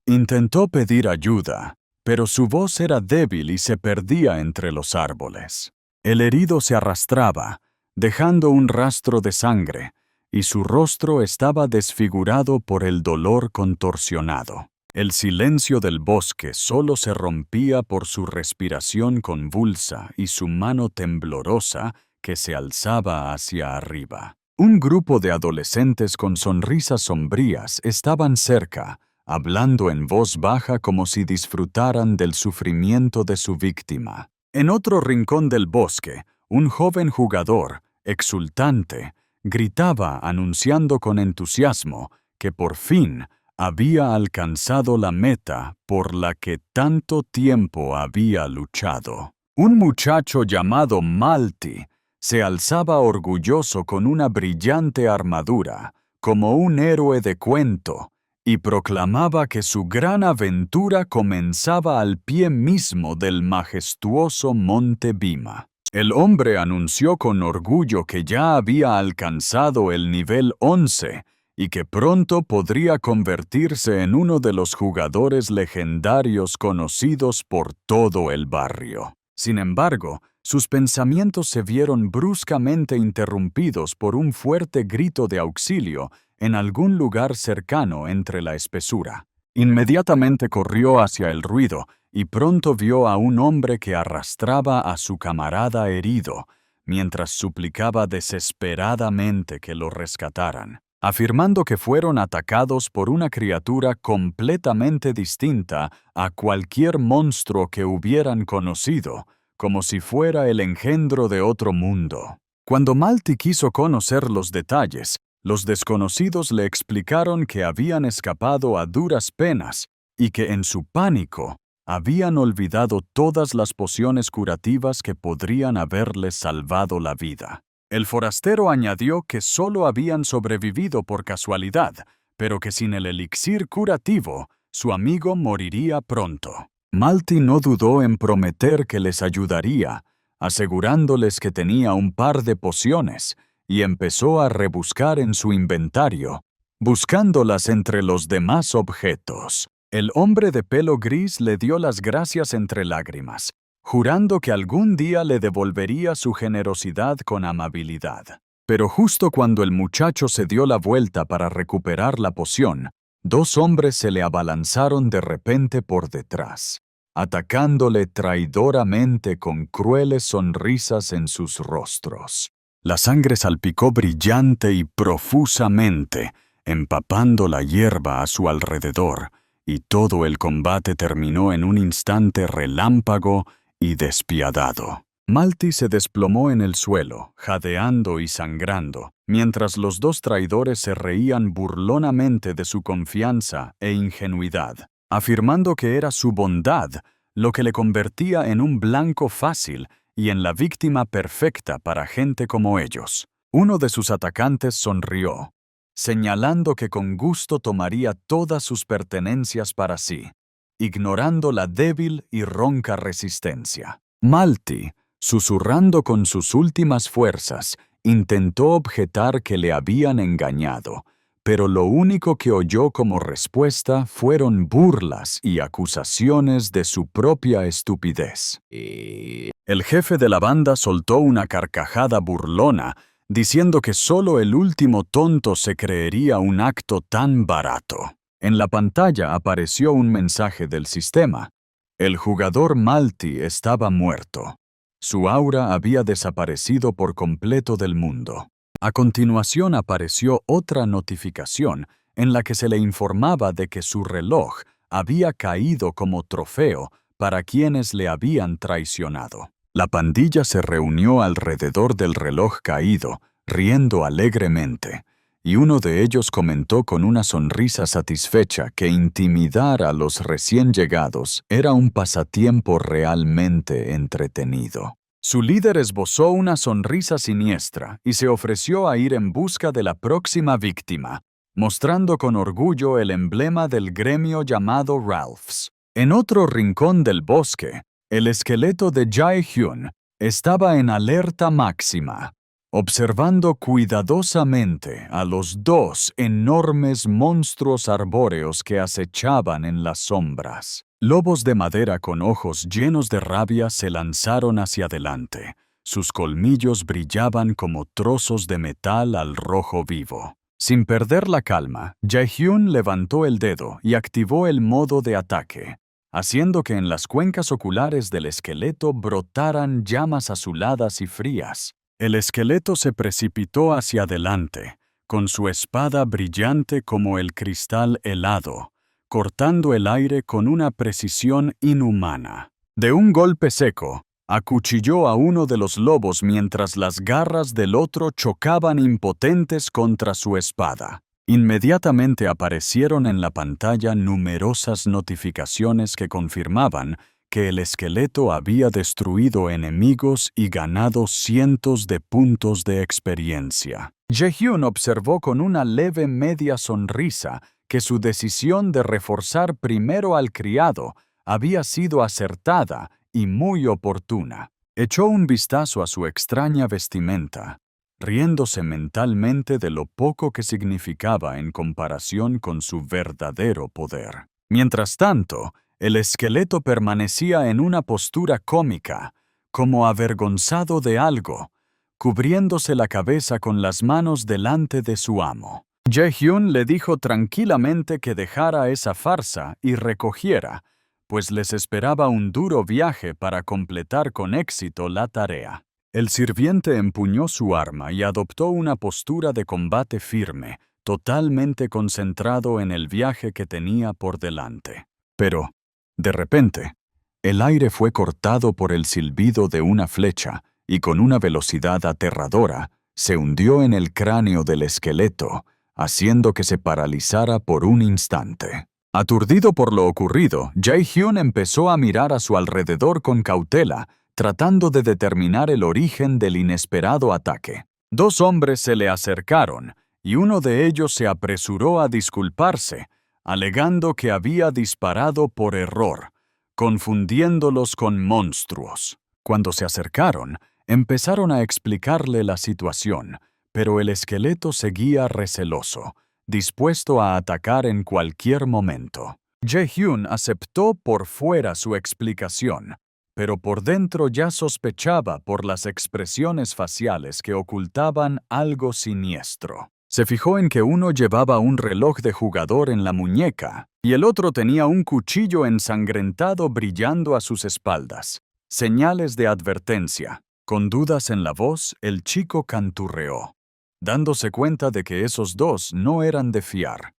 Intentó pedir ayuda, pero su voz era débil y se perdía entre los árboles. El herido se arrastraba, dejando un rastro de sangre, y su rostro estaba desfigurado por el dolor contorsionado. El silencio del bosque solo se rompía por su respiración convulsa y su mano temblorosa que se alzaba hacia arriba. Un grupo de adolescentes con sonrisas sombrías estaban cerca, hablando en voz baja como si disfrutaran del sufrimiento de su víctima. En otro rincón del bosque, un joven jugador, exultante, gritaba anunciando con entusiasmo que por fin había alcanzado la meta por la que tanto tiempo había luchado. Un muchacho llamado Malty se alzaba orgulloso con una brillante armadura, como un héroe de cuento, y proclamaba que su gran aventura comenzaba al pie mismo del majestuoso Monte Bima. El hombre anunció con orgullo que ya había alcanzado el nivel 11 y que pronto podría convertirse en uno de los jugadores legendarios conocidos por todo el barrio. Sin embargo, sus pensamientos se vieron bruscamente interrumpidos por un fuerte grito de auxilio en algún lugar cercano entre la espesura. Inmediatamente corrió hacia el ruido y pronto vio a un hombre que arrastraba a su camarada herido, mientras suplicaba desesperadamente que lo rescataran, afirmando que fueron atacados por una criatura completamente distinta a cualquier monstruo que hubieran conocido, como si fuera el engendro de otro mundo. Cuando Malty quiso conocer los detalles, los desconocidos le explicaron que habían escapado a duras penas y que en su pánico habían olvidado todas las pociones curativas que podrían haberles salvado la vida. El forastero añadió que solo habían sobrevivido por casualidad, pero que sin el elixir curativo, su amigo moriría pronto. Malty no dudó en prometer que les ayudaría, asegurándoles que tenía un par de pociones, y empezó a rebuscar en su inventario, buscándolas entre los demás objetos. El hombre de pelo gris le dio las gracias entre lágrimas, jurando que algún día le devolvería su generosidad con amabilidad. Pero justo cuando el muchacho se dio la vuelta para recuperar la poción, dos hombres se le abalanzaron de repente por detrás, atacándole traidoramente con crueles sonrisas en sus rostros. La sangre salpicó brillante y profusamente, empapando la hierba a su alrededor, y todo el combate terminó en un instante relámpago y despiadado. Malty se desplomó en el suelo, jadeando y sangrando, mientras los dos traidores se reían burlonamente de su confianza e ingenuidad, afirmando que era su bondad lo que le convertía en un blanco fácil y en la víctima perfecta para gente como ellos. Uno de sus atacantes sonrió, señalando que con gusto tomaría todas sus pertenencias para sí, ignorando la débil y ronca resistencia. Malty, susurrando con sus últimas fuerzas, intentó objetar que le habían engañado, pero lo único que oyó como respuesta fueron burlas y acusaciones de su propia estupidez. El jefe de la banda soltó una carcajada burlona, diciendo que solo el último tonto se creería un acto tan barato. En la pantalla apareció un mensaje del sistema. El jugador Malty estaba muerto. Su aura había desaparecido por completo del mundo. A continuación apareció otra notificación en la que se le informaba de que su reloj había caído como trofeo para quienes le habían traicionado. La pandilla se reunió alrededor del reloj caído, riendo alegremente, y uno de ellos comentó con una sonrisa satisfecha que intimidar a los recién llegados era un pasatiempo realmente entretenido. Su líder esbozó una sonrisa siniestra y se ofreció a ir en busca de la próxima víctima, mostrando con orgullo el emblema del gremio llamado Ralph's. En otro rincón del bosque, el esqueleto de Jae-hyun estaba en alerta máxima, observando cuidadosamente a los dos enormes monstruos arbóreos que acechaban en las sombras. Lobos de madera con ojos llenos de rabia se lanzaron hacia adelante. Sus colmillos brillaban como trozos de metal al rojo vivo. Sin perder la calma, Jae-hyun levantó el dedo y activó el modo de ataque, haciendo que en las cuencas oculares del esqueleto brotaran llamas azuladas y frías. El esqueleto se precipitó hacia adelante, con su espada brillante como el cristal helado, cortando el aire con una precisión inhumana. De un golpe seco, acuchilló a uno de los lobos mientras las garras del otro chocaban impotentes contra su espada. Inmediatamente aparecieron en la pantalla numerosas notificaciones que confirmaban que el esqueleto había destruido enemigos y ganado cientos de puntos de experiencia. Jae-hyun observó con una leve media sonrisa que su decisión de reforzar primero al criado había sido acertada y muy oportuna. Echó un vistazo a su extraña vestimenta, riéndose mentalmente de lo poco que significaba en comparación con su verdadero poder. Mientras tanto, el esqueleto permanecía en una postura cómica, como avergonzado de algo, cubriéndose la cabeza con las manos delante de su amo. Jae-hyun le dijo tranquilamente que dejara esa farsa y recogiera, pues les esperaba un duro viaje para completar con éxito la tarea. El sirviente empuñó su arma y adoptó una postura de combate firme, totalmente concentrado en el viaje que tenía por delante. Pero, de repente, el aire fue cortado por el silbido de una flecha y con una velocidad aterradora se hundió en el cráneo del esqueleto, haciendo que se paralizara por un instante. Aturdido por lo ocurrido, Jae-hyun empezó a mirar a su alrededor con cautela, tratando de determinar el origen del inesperado ataque. Dos hombres se le acercaron, y uno de ellos se apresuró a disculparse, alegando que había disparado por error, confundiéndolos con monstruos. Cuando se acercaron, empezaron a explicarle la situación, pero el esqueleto seguía receloso, dispuesto a atacar en cualquier momento. Jae-hyun aceptó por fuera su explicación, pero por dentro ya sospechaba por las expresiones faciales que ocultaban algo siniestro. Se fijó en que uno llevaba un reloj de jugador en la muñeca y el otro tenía un cuchillo ensangrentado brillando a sus espaldas. Señales de advertencia. Con dudas en la voz, el chico canturreó, dándose cuenta de que esos dos no eran de fiar,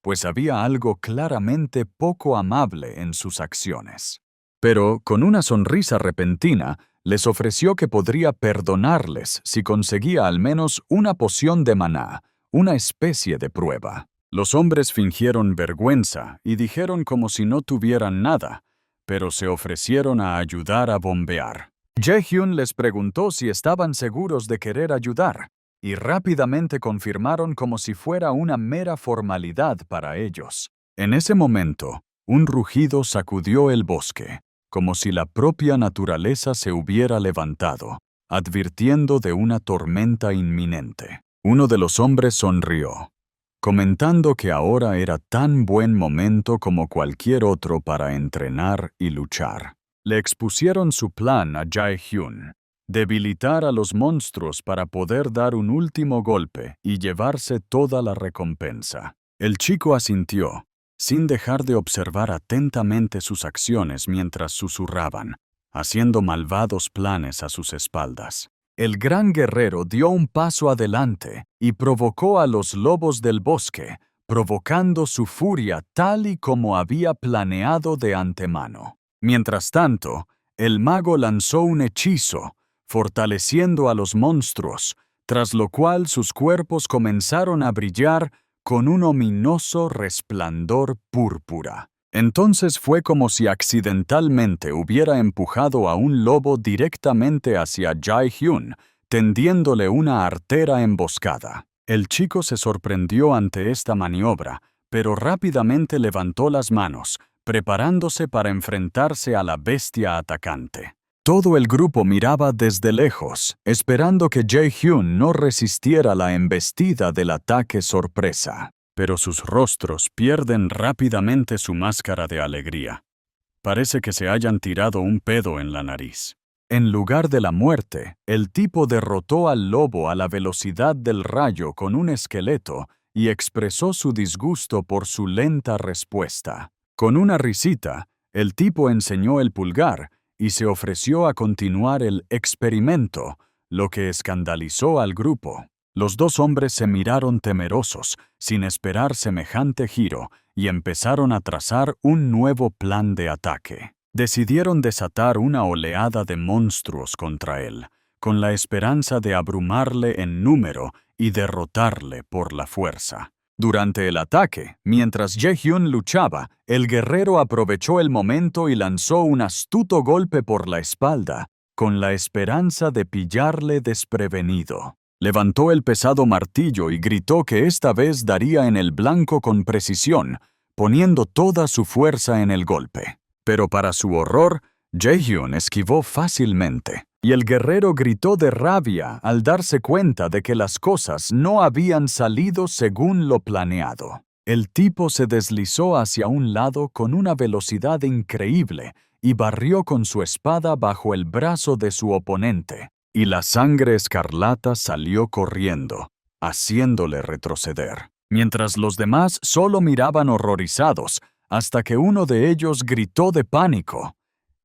pues había algo claramente poco amable en sus acciones. Pero, con una sonrisa repentina, les ofreció que podría perdonarles si conseguía al menos una poción de maná, una especie de prueba. Los hombres fingieron vergüenza y dijeron como si no tuvieran nada, pero se ofrecieron a ayudar a bombear. Jaehyun les preguntó si estaban seguros de querer ayudar, y rápidamente confirmaron como si fuera una mera formalidad para ellos. En ese momento, un rugido sacudió el bosque, como si la propia naturaleza se hubiera levantado, advirtiendo de una tormenta inminente. Uno de los hombres sonrió, comentando que ahora era tan buen momento como cualquier otro para entrenar y luchar. Le expusieron su plan a Jaehyun: debilitar a los monstruos para poder dar un último golpe y llevarse toda la recompensa. El chico asintió, sin dejar de observar atentamente sus acciones mientras susurraban, haciendo malvados planes a sus espaldas. El gran guerrero dio un paso adelante y provocó a los lobos del bosque, provocando su furia tal y como había planeado de antemano. Mientras tanto, el mago lanzó un hechizo, fortaleciendo a los monstruos, tras lo cual sus cuerpos comenzaron a brillar con un ominoso resplandor púrpura. Entonces fue como si accidentalmente hubiera empujado a un lobo directamente hacia Jaehyun, tendiéndole una artera emboscada. El chico se sorprendió ante esta maniobra, pero rápidamente levantó las manos, preparándose para enfrentarse a la bestia atacante. Todo el grupo miraba desde lejos, esperando que Jaehyun no resistiera la embestida del ataque sorpresa. Pero sus rostros pierden rápidamente su máscara de alegría. Parece que se hayan tirado un pedo en la nariz. En lugar de la muerte, el tipo derrotó al lobo a la velocidad del rayo con un esqueleto y expresó su disgusto por su lenta respuesta. Con una risita, el tipo enseñó el pulgar y se ofreció a continuar el experimento, lo que escandalizó al grupo. Los dos hombres se miraron temerosos, sin esperar semejante giro, y empezaron a trazar un nuevo plan de ataque. Decidieron desatar una oleada de monstruos contra él, con la esperanza de abrumarle en número y derrotarle por la fuerza. Durante el ataque, mientras Jaehyun luchaba, el guerrero aprovechó el momento y lanzó un astuto golpe por la espalda, con la esperanza de pillarle desprevenido. Levantó el pesado martillo y gritó que esta vez daría en el blanco con precisión, poniendo toda su fuerza en el golpe. Pero para su horror, Jaehyun esquivó fácilmente, y el guerrero gritó de rabia al darse cuenta de que las cosas no habían salido según lo planeado. El tipo se deslizó hacia un lado con una velocidad increíble y barrió con su espada bajo el brazo de su oponente, y la sangre escarlata salió corriendo, haciéndole retroceder. Mientras los demás solo miraban horrorizados, hasta que uno de ellos gritó de pánico,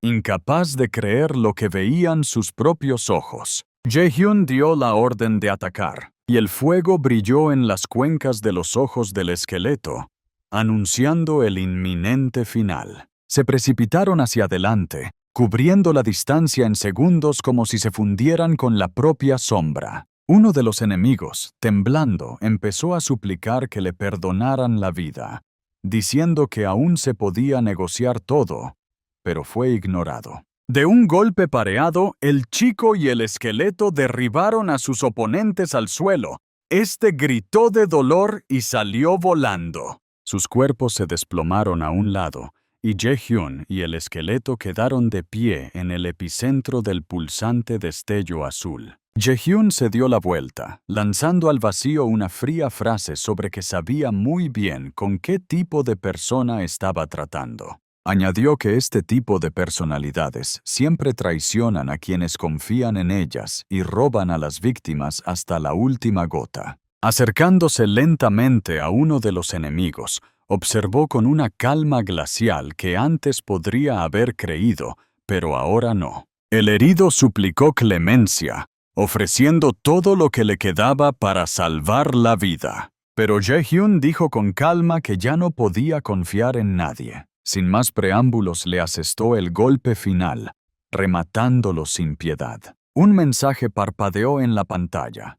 incapaz de creer lo que veían sus propios ojos. Jaehyun dio la orden de atacar, y el fuego brilló en las cuencas de los ojos del esqueleto, anunciando el inminente final. Se precipitaron hacia adelante, cubriendo la distancia en segundos como si se fundieran con la propia sombra. Uno de los enemigos, temblando, empezó a suplicar que le perdonaran la vida, diciendo que aún se podía negociar todo, pero fue ignorado. De un golpe pareado, el chico y el esqueleto derribaron a sus oponentes al suelo. Este gritó de dolor y salió volando. Sus cuerpos se desplomaron a un lado, y Jaehyun y el esqueleto quedaron de pie en el epicentro del pulsante destello azul. Jaehyun se dio la vuelta, lanzando al vacío una fría frase sobre que sabía muy bien con qué tipo de persona estaba tratando. Añadió que este tipo de personalidades siempre traicionan a quienes confían en ellas y roban a las víctimas hasta la última gota. Acercándose lentamente a uno de los enemigos, observó con una calma glacial que antes podría haber creído, pero ahora no. El herido suplicó clemencia, ofreciendo todo lo que le quedaba para salvar la vida. Pero Jaehyun dijo con calma que ya no podía confiar en nadie. Sin más preámbulos le asestó el golpe final, rematándolo sin piedad. Un mensaje parpadeó en la pantalla.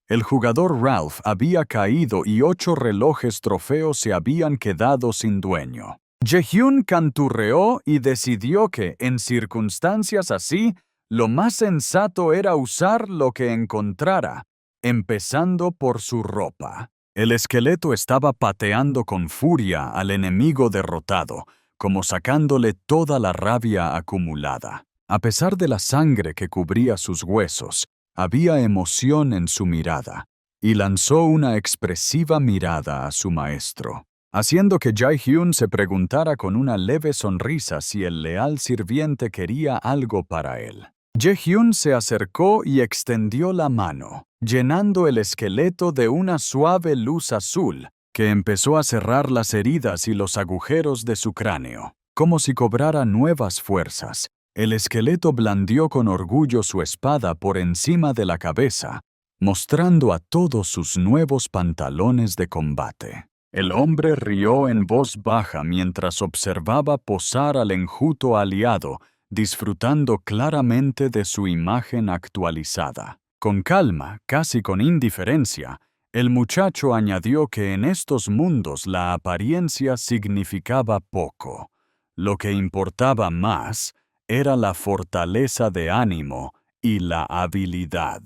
El jugador Ralph había caído y 8 relojes trofeos se habían quedado sin dueño. Jae-hyun canturreó y decidió que, en circunstancias así, lo más sensato era usar lo que encontrara, empezando por su ropa. El esqueleto estaba pateando con furia al enemigo derrotado, como sacándole toda la rabia acumulada. A pesar de la sangre que cubría sus huesos, había emoción en su mirada, y lanzó una expresiva mirada a su maestro, haciendo que Jae-hyun se preguntara con una leve sonrisa si el leal sirviente quería algo para él. Jae-hyun se acercó y extendió la mano, llenando el esqueleto de una suave luz azul que empezó a cerrar las heridas y los agujeros de su cráneo. Como si cobrara nuevas fuerzas, el esqueleto blandió con orgullo su espada por encima de la cabeza, mostrando a todos sus nuevos pantalones de combate. El hombre rió en voz baja mientras observaba posar al enjuto aliado, disfrutando claramente de su imagen actualizada. Con calma, casi con indiferencia, el muchacho añadió que en estos mundos la apariencia significaba poco. Lo que importaba más era la fortaleza de ánimo y la habilidad.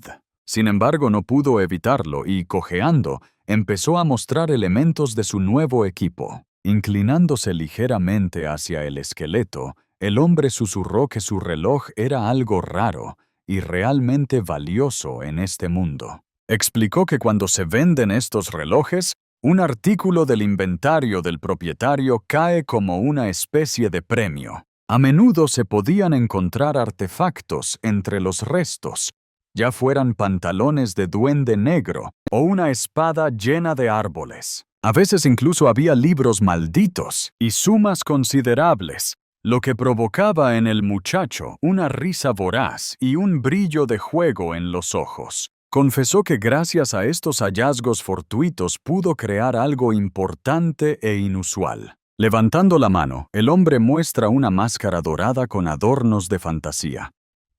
Sin embargo, no pudo evitarlo y, cojeando, empezó a mostrar elementos de su nuevo equipo. Inclinándose ligeramente hacia el esqueleto, el hombre susurró que su reloj era algo raro y realmente valioso en este mundo. Explicó que cuando se venden estos relojes, un artículo del inventario del propietario cae como una especie de premio. A menudo se podían encontrar artefactos entre los restos, ya fueran pantalones de duende negro o una espada llena de árboles. A veces incluso había libros malditos y sumas considerables, lo que provocaba en el muchacho una risa voraz y un brillo de juego en los ojos. Confesó que gracias a estos hallazgos fortuitos pudo crear algo importante e inusual. Levantando la mano, el hombre muestra una máscara dorada con adornos de fantasía.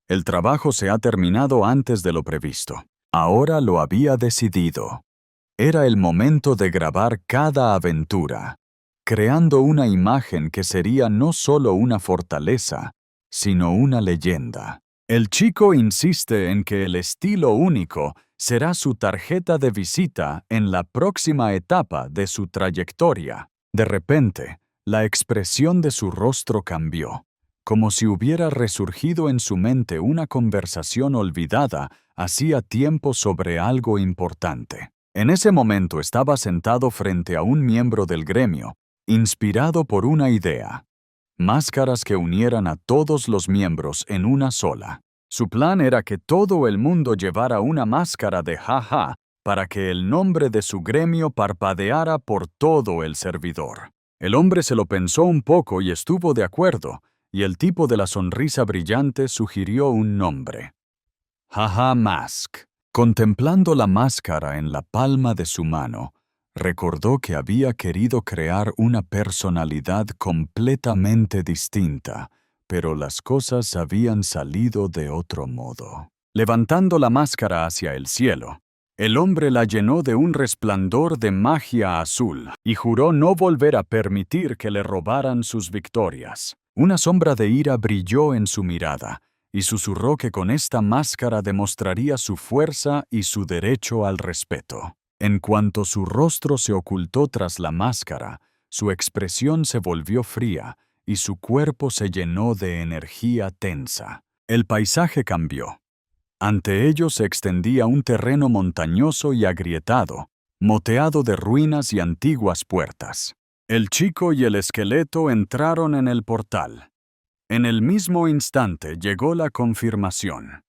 El trabajo se ha terminado antes de lo previsto. Ahora lo había decidido. Era el momento de grabar cada aventura, creando una imagen que sería no solo una fortaleza, sino una leyenda. El chico insiste en que el estilo único será su tarjeta de visita en la próxima etapa de su trayectoria. De repente, la expresión de su rostro cambió, como si hubiera resurgido en su mente una conversación olvidada hacía tiempo sobre algo importante. En ese momento estaba sentado frente a un miembro del gremio, inspirado por una idea: máscaras que unieran a todos los miembros en una sola. Su plan era que todo el mundo llevara una máscara de jaja para que el nombre de su gremio parpadeara por todo el servidor. El hombre se lo pensó un poco y estuvo de acuerdo, y el tipo de la sonrisa brillante sugirió un nombre: Jaja Mask. Contemplando la máscara en la palma de su mano, recordó que había querido crear una personalidad completamente distinta, pero las cosas habían salido de otro modo. Levantando la máscara hacia el cielo, el hombre la llenó de un resplandor de magia azul y juró no volver a permitir que le robaran sus victorias. Una sombra de ira brilló en su mirada, y susurró que con esta máscara demostraría su fuerza y su derecho al respeto. En cuanto su rostro se ocultó tras la máscara, su expresión se volvió fría y su cuerpo se llenó de energía tensa. El paisaje cambió. Ante ellos se extendía un terreno montañoso y agrietado, moteado de ruinas y antiguas puertas. El chico y el esqueleto entraron en el portal. En el mismo instante llegó la confirmación.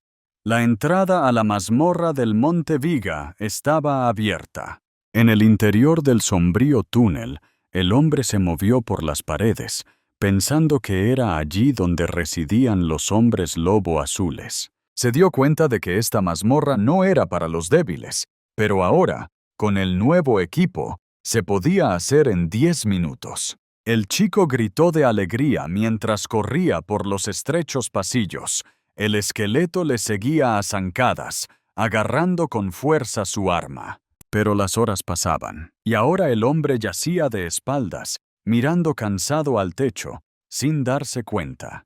La entrada a la mazmorra del Monte Viga estaba abierta. En el interior del sombrío túnel, el hombre se movió por las paredes, pensando que era allí donde residían los hombres lobo azules. Se dio cuenta de que esta mazmorra no era para los débiles, pero ahora, con el nuevo equipo, se podía hacer en 10 minutos. El chico gritó de alegría mientras corría por los estrechos pasillos. El esqueleto le seguía a zancadas, agarrando con fuerza su arma. Pero las horas pasaban, y ahora el hombre yacía de espaldas, mirando cansado al techo, sin darse cuenta.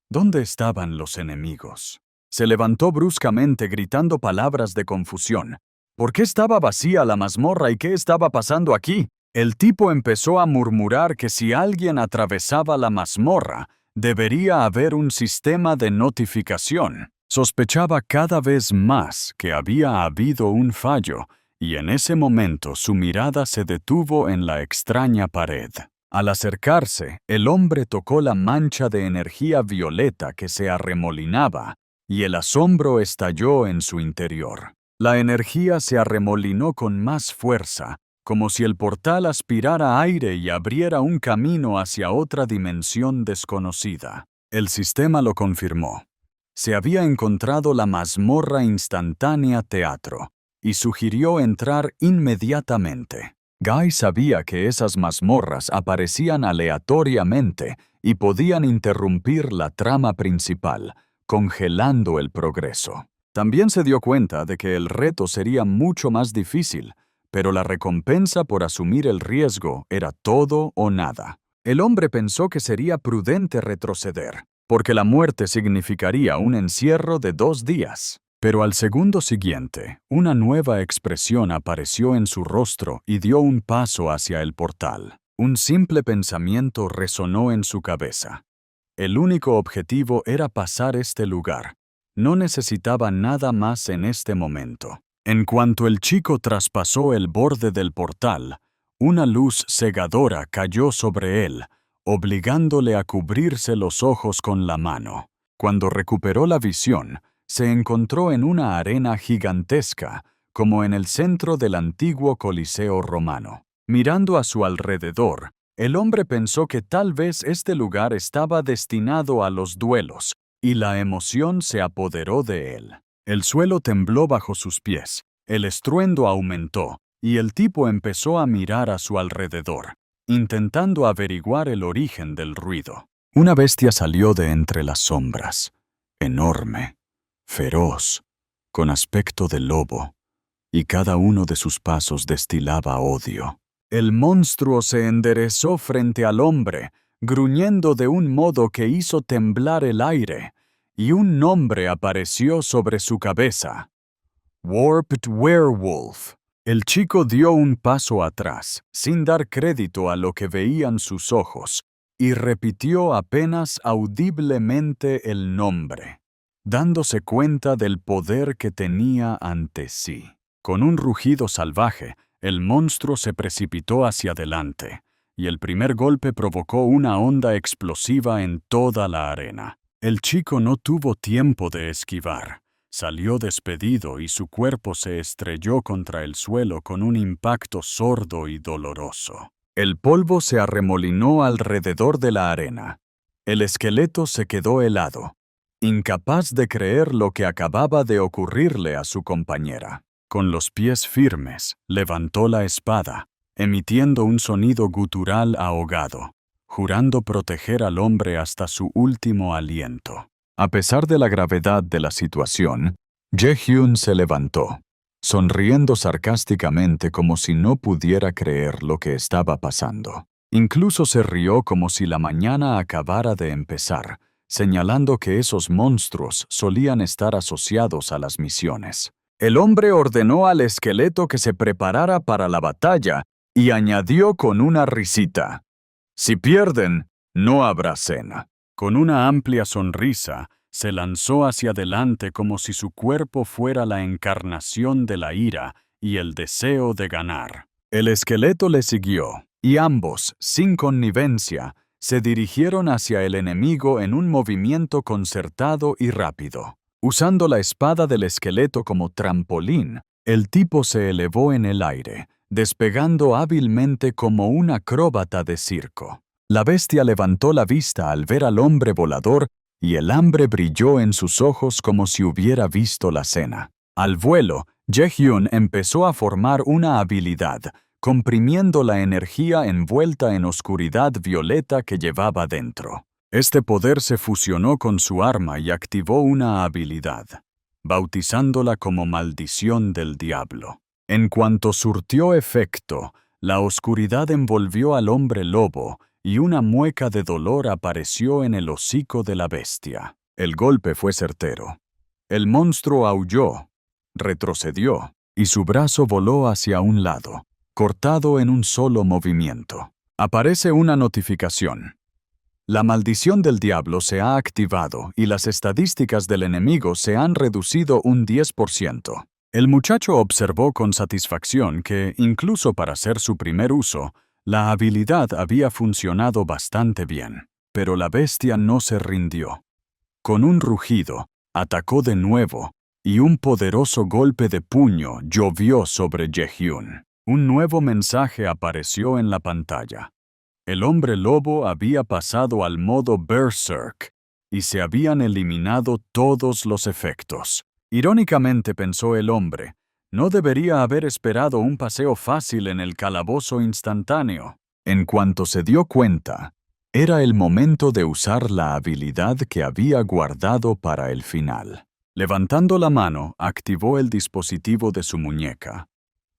¿Dónde estaban los enemigos? Se levantó bruscamente gritando palabras de confusión. ¿Por qué estaba vacía la mazmorra y qué estaba pasando aquí? El tipo empezó a murmurar que si alguien atravesaba la mazmorra, debería haber un sistema de notificación. Sospechaba cada vez más que había habido un fallo, y en ese momento su mirada se detuvo en la extraña pared. Al acercarse, el hombre tocó la mancha de energía violeta que se arremolinaba, y el asombro estalló en su interior. La energía se arremolinó con más fuerza, como si el portal aspirara aire y abriera un camino hacia otra dimensión desconocida. El sistema lo confirmó. Se había encontrado la mazmorra instantánea teatro, y sugirió entrar inmediatamente. Guy sabía que esas mazmorras aparecían aleatoriamente y podían interrumpir la trama principal, congelando el progreso. También se dio cuenta de que el reto sería mucho más difícil, pero la recompensa por asumir el riesgo era todo o nada. El hombre pensó que sería prudente retroceder, porque la muerte significaría un encierro de 2 días. Pero al segundo siguiente, una nueva expresión apareció en su rostro y dio un paso hacia el portal. Un simple pensamiento resonó en su cabeza. El único objetivo era pasar este lugar. No necesitaba nada más en este momento. En cuanto el chico traspasó el borde del portal, una luz cegadora cayó sobre él, obligándole a cubrirse los ojos con la mano. Cuando recuperó la visión, se encontró en una arena gigantesca, como en el centro del antiguo Coliseo romano. Mirando a su alrededor, el hombre pensó que tal vez este lugar estaba destinado a los duelos, y la emoción se apoderó de él. El suelo tembló bajo sus pies, el estruendo aumentó, y el tipo empezó a mirar a su alrededor, intentando averiguar el origen del ruido. Una bestia salió de entre las sombras, enorme, feroz, con aspecto de lobo, y cada uno de sus pasos destilaba odio. El monstruo se enderezó frente al hombre, gruñendo de un modo que hizo temblar el aire, y un nombre apareció sobre su cabeza: Warped Werewolf. El chico dio un paso atrás, sin dar crédito a lo que veían sus ojos, y repitió apenas audiblemente el nombre, dándose cuenta del poder que tenía ante sí. Con un rugido salvaje, el monstruo se precipitó hacia adelante, y el primer golpe provocó una onda explosiva en toda la arena. El chico no tuvo tiempo de esquivar. Salió despedido y su cuerpo se estrelló contra el suelo con un impacto sordo y doloroso. El polvo se arremolinó alrededor de la arena. El esqueleto se quedó helado, incapaz de creer lo que acababa de ocurrirle a su compañera. Con los pies firmes, levantó la espada, emitiendo un sonido gutural ahogado, jurando proteger al hombre hasta su último aliento. A pesar de la gravedad de la situación, Jae-hyun se levantó, sonriendo sarcásticamente como si no pudiera creer lo que estaba pasando. Incluso se rió como si la mañana acabara de empezar, señalando que esos monstruos solían estar asociados a las misiones. El hombre ordenó al esqueleto que se preparara para la batalla y añadió con una risita: «Si pierden, no habrá cena». Con una amplia sonrisa, se lanzó hacia adelante como si su cuerpo fuera la encarnación de la ira y el deseo de ganar. El esqueleto le siguió, y ambos, sin connivencia, se dirigieron hacia el enemigo en un movimiento concertado y rápido. Usando la espada del esqueleto como trampolín, el tipo se elevó en el aire, despegando hábilmente como un acróbata de circo. La bestia levantó la vista al ver al hombre volador y el hambre brilló en sus ojos como si hubiera visto la cena. Al vuelo, Jae-hyun empezó a formar una habilidad, comprimiendo la energía envuelta en oscuridad violeta que llevaba dentro. Este poder se fusionó con su arma y activó una habilidad, bautizándola como Maldición del Diablo. En cuanto surtió efecto, la oscuridad envolvió al hombre lobo y una mueca de dolor apareció en el hocico de la bestia. El golpe fue certero. El monstruo aulló, retrocedió, y su brazo voló hacia un lado, cortado en un solo movimiento. Aparece una notificación. La maldición del diablo se ha activado y las estadísticas del enemigo se han reducido un 10%. El muchacho observó con satisfacción que, incluso para hacer su primer uso, la habilidad había funcionado bastante bien. Pero la bestia no se rindió. Con un rugido, atacó de nuevo, y un poderoso golpe de puño llovió sobre Jae-hyun. Un nuevo mensaje apareció en la pantalla. El hombre lobo había pasado al modo Berserk, y se habían eliminado todos los efectos. Irónicamente pensó el hombre, no debería haber esperado un paseo fácil en el calabozo instantáneo. En cuanto se dio cuenta, era el momento de usar la habilidad que había guardado para el final. Levantando la mano, activó el dispositivo de su muñeca.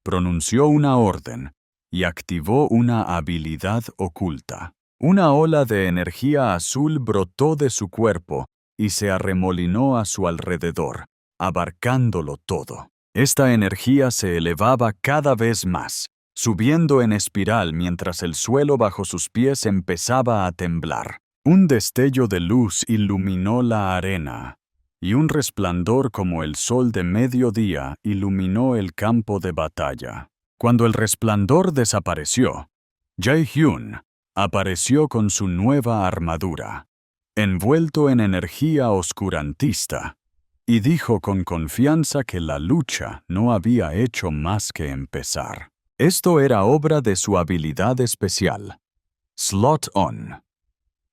Pronunció una orden y activó una habilidad oculta. Una ola de energía azul brotó de su cuerpo y se arremolinó a su alrededor, abarcándolo todo. Esta energía se elevaba cada vez más, subiendo en espiral mientras el suelo bajo sus pies empezaba a temblar. Un destello de luz iluminó la arena, y un resplandor como el sol de mediodía iluminó el campo de batalla. Cuando el resplandor desapareció, Jae-hyun apareció con su nueva armadura, envuelto en energía oscurantista, y dijo con confianza que la lucha no había hecho más que empezar. Esto era obra de su habilidad especial, Slot On,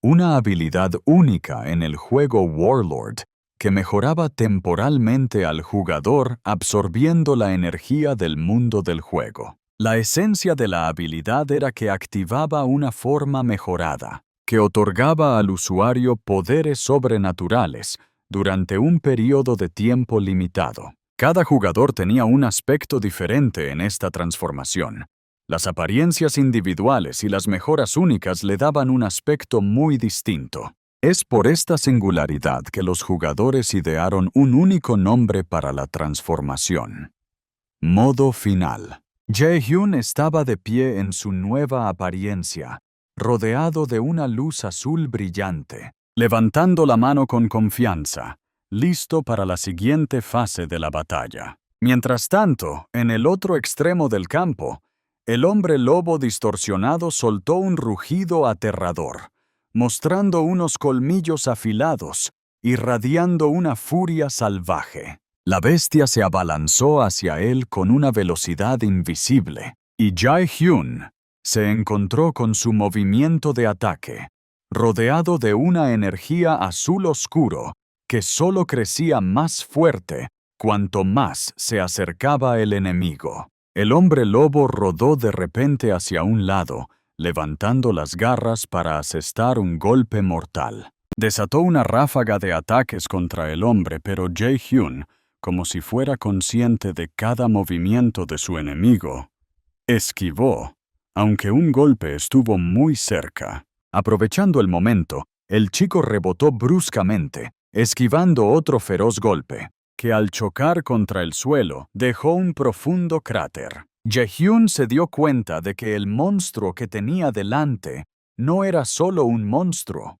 una habilidad única en el juego Warlord que mejoraba temporalmente al jugador absorbiendo la energía del mundo del juego. La esencia de la habilidad era que activaba una forma mejorada, que otorgaba al usuario poderes sobrenaturales durante un periodo de tiempo limitado. Cada jugador tenía un aspecto diferente en esta transformación. Las apariencias individuales y las mejoras únicas le daban un aspecto muy distinto. Es por esta singularidad que los jugadores idearon un único nombre para la transformación. Modo final. Jae-hyun estaba de pie en su nueva apariencia, rodeado de una luz azul brillante, levantando la mano con confianza, listo para la siguiente fase de la batalla. Mientras tanto, en el otro extremo del campo, el hombre lobo distorsionado soltó un rugido aterrador, mostrando unos colmillos afilados, irradiando una furia salvaje. La bestia se abalanzó hacia él con una velocidad invisible, y Jae-hyun se encontró con su movimiento de ataque, rodeado de una energía azul oscuro que solo crecía más fuerte cuanto más se acercaba el enemigo. El hombre lobo rodó de repente hacia un lado, levantando las garras para asestar un golpe mortal. Desató una ráfaga de ataques contra el hombre, pero Jae-hyun, como si fuera consciente de cada movimiento de su enemigo, esquivó, aunque un golpe estuvo muy cerca. Aprovechando el momento, el chico rebotó bruscamente, esquivando otro feroz golpe, que al chocar contra el suelo dejó un profundo cráter. Jae-hyun se dio cuenta de que el monstruo que tenía delante no era solo un monstruo.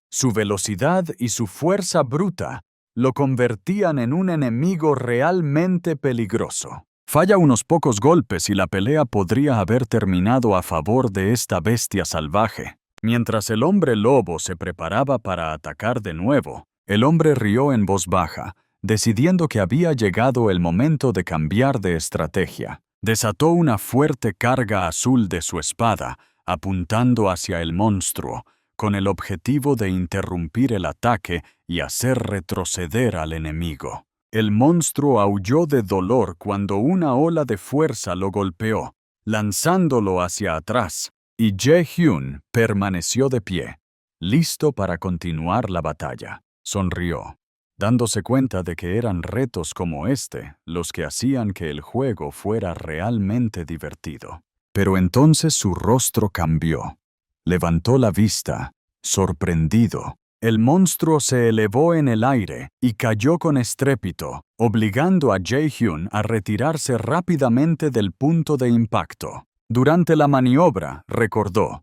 Su velocidad y su fuerza bruta lo convertían en un enemigo realmente peligroso. Falla unos pocos golpes y la pelea podría haber terminado a favor de esta bestia salvaje. Mientras el hombre lobo se preparaba para atacar de nuevo, el hombre rió en voz baja, decidiendo que había llegado el momento de cambiar de estrategia. Desató una fuerte carga azul de su espada, apuntando hacia el monstruo, con el objetivo de interrumpir el ataque y hacer retroceder al enemigo. El monstruo aulló de dolor cuando una ola de fuerza lo golpeó, lanzándolo hacia atrás, y Jae-hyun permaneció de pie, listo para continuar la batalla. Sonrió, dándose cuenta de que eran retos como este los que hacían que el juego fuera realmente divertido. Pero entonces su rostro cambió. Levantó la vista, sorprendido. El monstruo se elevó en el aire y cayó con estrépito, obligando a Jae-hyun a retirarse rápidamente del punto de impacto. Durante la maniobra, recordó,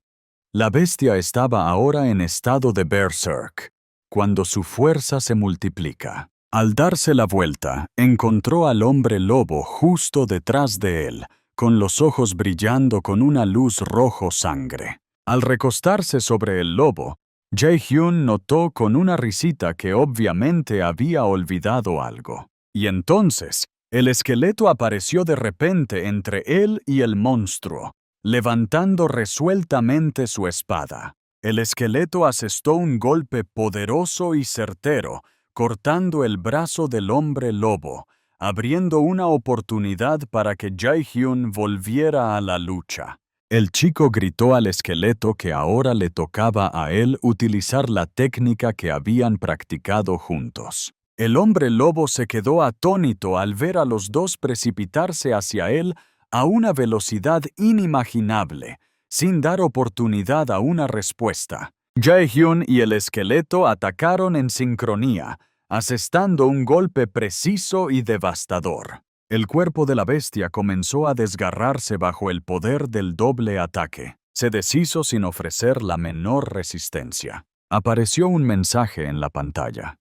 la bestia estaba ahora en estado de berserk, cuando su fuerza se multiplica. Al darse la vuelta, encontró al hombre lobo justo detrás de él, con los ojos brillando con una luz rojo sangre. Al recostarse sobre el lobo, Jae-hyun notó con una risita que obviamente había olvidado algo. Y entonces, el esqueleto apareció de repente entre él y el monstruo, levantando resueltamente su espada. El esqueleto asestó un golpe poderoso y certero, cortando el brazo del hombre lobo, abriendo una oportunidad para que Jae-hyun volviera a la lucha. El chico gritó al esqueleto que ahora le tocaba a él utilizar la técnica que habían practicado juntos. El hombre lobo se quedó atónito al ver a los dos precipitarse hacia él a una velocidad inimaginable, sin dar oportunidad a una respuesta. Jae-hyun y el esqueleto atacaron en sincronía, asestando un golpe preciso y devastador. El cuerpo de la bestia comenzó a desgarrarse bajo el poder del doble ataque. Se deshizo sin ofrecer la menor resistencia. Apareció un mensaje en la pantalla.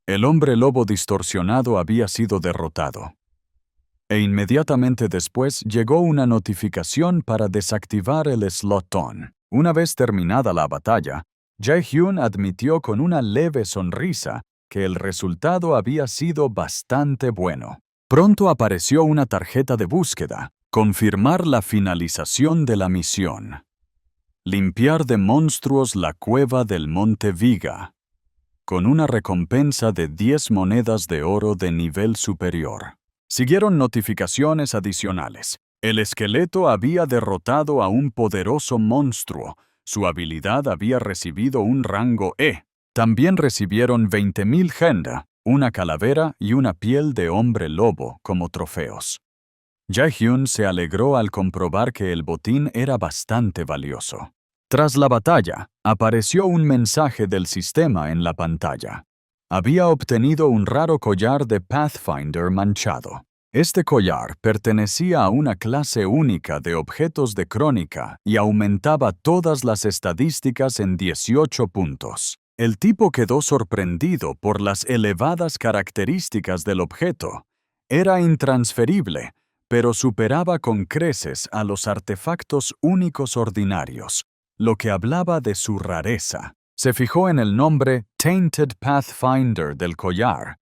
El hombre lobo distorsionado había sido derrotado. E inmediatamente después llegó una notificación para desactivar el slot on. Una vez terminada la batalla, Jae-hyun admitió con una leve sonrisa que el resultado había sido bastante bueno. Pronto apareció una tarjeta de búsqueda, confirmar la finalización de la misión. Limpiar de monstruos la cueva del Monte Viga, con una recompensa de 10 monedas de oro de nivel superior. Siguieron notificaciones adicionales. El esqueleto había derrotado a un poderoso monstruo. Su habilidad había recibido un rango E. También recibieron 20,000 genda, una calavera y una piel de hombre lobo como trofeos. Jae-hyun se alegró al comprobar que el botín era bastante valioso. Tras la batalla, apareció un mensaje del sistema en la pantalla. Había obtenido un raro collar de Pathfinder manchado. Este collar pertenecía a una clase única de objetos de crónica y aumentaba todas las estadísticas en 18 puntos. El tipo quedó sorprendido por las elevadas características del objeto. Era intransferible, pero superaba con creces a los artefactos únicos ordinarios, lo que hablaba de su rareza. Se fijó en el nombre Tainted Pathfinder del collar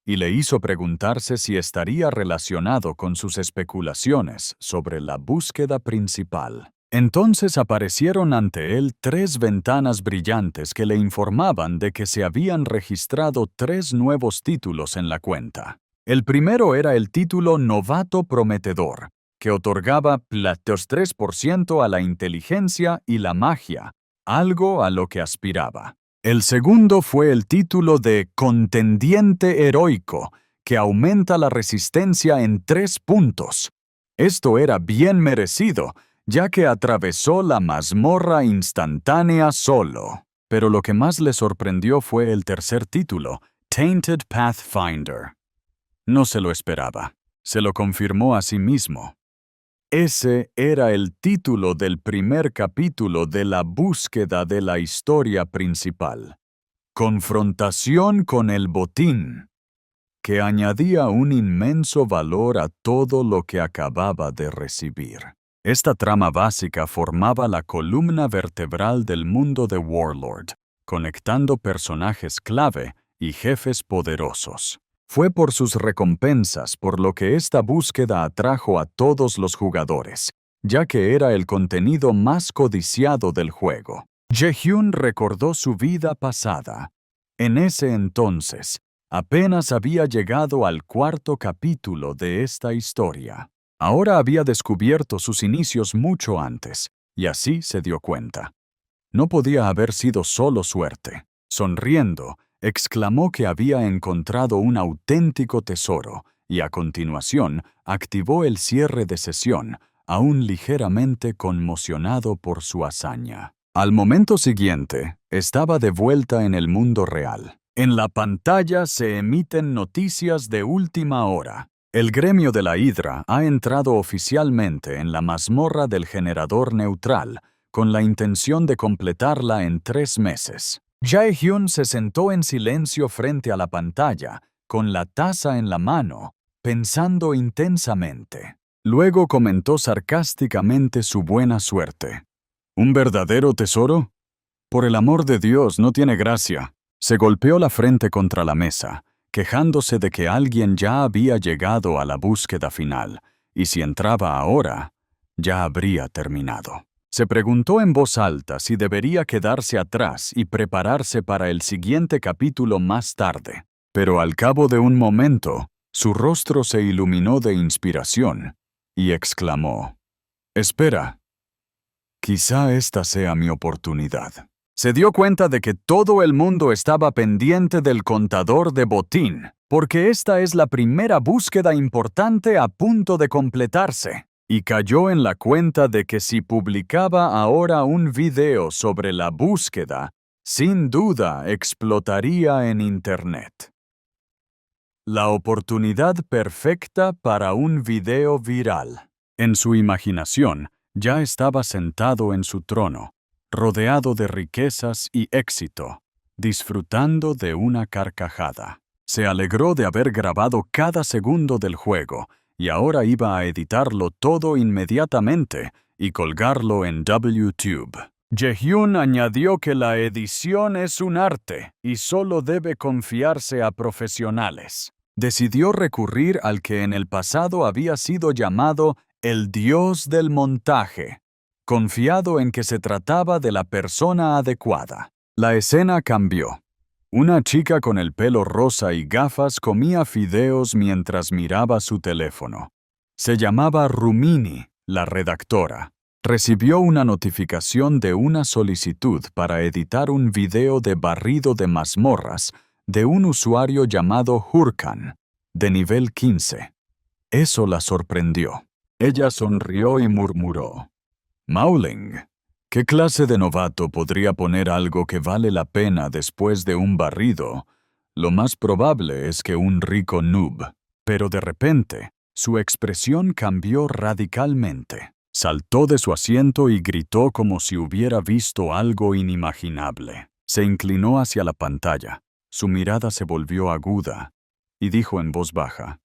y le hizo preguntarse si estaría relacionado con sus especulaciones sobre la búsqueda principal. Entonces aparecieron ante él 3 ventanas brillantes que le informaban de que se habían registrado 3 nuevos títulos en la cuenta. El primero era el título Novato Prometedor, que otorgaba +3% a la inteligencia y la magia, algo a lo que aspiraba. El segundo fue el título de Contendiente Heroico, que aumenta la resistencia en 3 puntos. Esto era bien merecido, ya que atravesó la mazmorra instantánea solo. Pero lo que más le sorprendió fue el tercer título, Tainted Pathfinder. No se lo esperaba. Se lo confirmó a sí mismo. Ese era el título del primer capítulo de la búsqueda de la historia principal. Confrontación con el botín, que añadía un inmenso valor a todo lo que acababa de recibir. Esta trama básica formaba la columna vertebral del mundo de Warlord, conectando personajes clave y jefes poderosos. Fue por sus recompensas por lo que esta búsqueda atrajo a todos los jugadores, ya que era el contenido más codiciado del juego. Jae-hyun recordó su vida pasada. En ese entonces, apenas había llegado al 4.º capítulo de esta historia. Ahora había descubierto sus inicios mucho antes, y así se dio cuenta. No podía haber sido solo suerte. Sonriendo, exclamó que había encontrado un auténtico tesoro, y a continuación activó el cierre de sesión, aún ligeramente conmocionado por su hazaña. Al momento siguiente, estaba de vuelta en el mundo real. En la pantalla se emiten noticias de última hora. El gremio de la Hidra ha entrado oficialmente en la mazmorra del generador neutral, con la intención de completarla en 3 meses. Jae-hyun se sentó en silencio frente a la pantalla, con la taza en la mano, pensando intensamente. Luego comentó sarcásticamente su buena suerte. ¿Un verdadero tesoro? Por el amor de Dios, no tiene gracia. Se golpeó la frente contra la mesa, quejándose de que alguien ya había llegado a la búsqueda final, y si entraba ahora, ya habría terminado. Se preguntó en voz alta si debería quedarse atrás y prepararse para el siguiente capítulo más tarde. Pero al cabo de un momento, su rostro se iluminó de inspiración, y exclamó: «Espera, quizá esta sea mi oportunidad». Se dio cuenta de que todo el mundo estaba pendiente del contador de botín, porque esta es la primera búsqueda importante a punto de completarse, y cayó en la cuenta de que si publicaba ahora un video sobre la búsqueda, sin duda explotaría en Internet. La oportunidad perfecta para un video viral. En su imaginación, ya estaba sentado en su trono, rodeado de riquezas y éxito, disfrutando de una carcajada. Se alegró de haber grabado cada segundo del juego, y ahora iba a editarlo todo inmediatamente y colgarlo en WTube. Jae-hyun añadió que la edición es un arte y solo debe confiarse a profesionales. Decidió recurrir al que en el pasado había sido llamado el dios del montaje, confiado en que se trataba de la persona adecuada. La escena cambió. Una chica con el pelo rosa y gafas comía fideos mientras miraba su teléfono. Se llamaba Rumini, la redactora. Recibió una notificación de una solicitud para editar un video de barrido de mazmorras de un usuario llamado Hurkan, de nivel 15. Eso la sorprendió. Ella sonrió y murmuró: «Mauling, ¿qué clase de novato podría poner algo que vale la pena después de un barrido? Lo más probable es que un rico noob». Pero de repente, su expresión cambió radicalmente. Saltó de su asiento y gritó como si hubiera visto algo inimaginable. Se inclinó hacia la pantalla. Su mirada se volvió aguda y dijo en voz baja: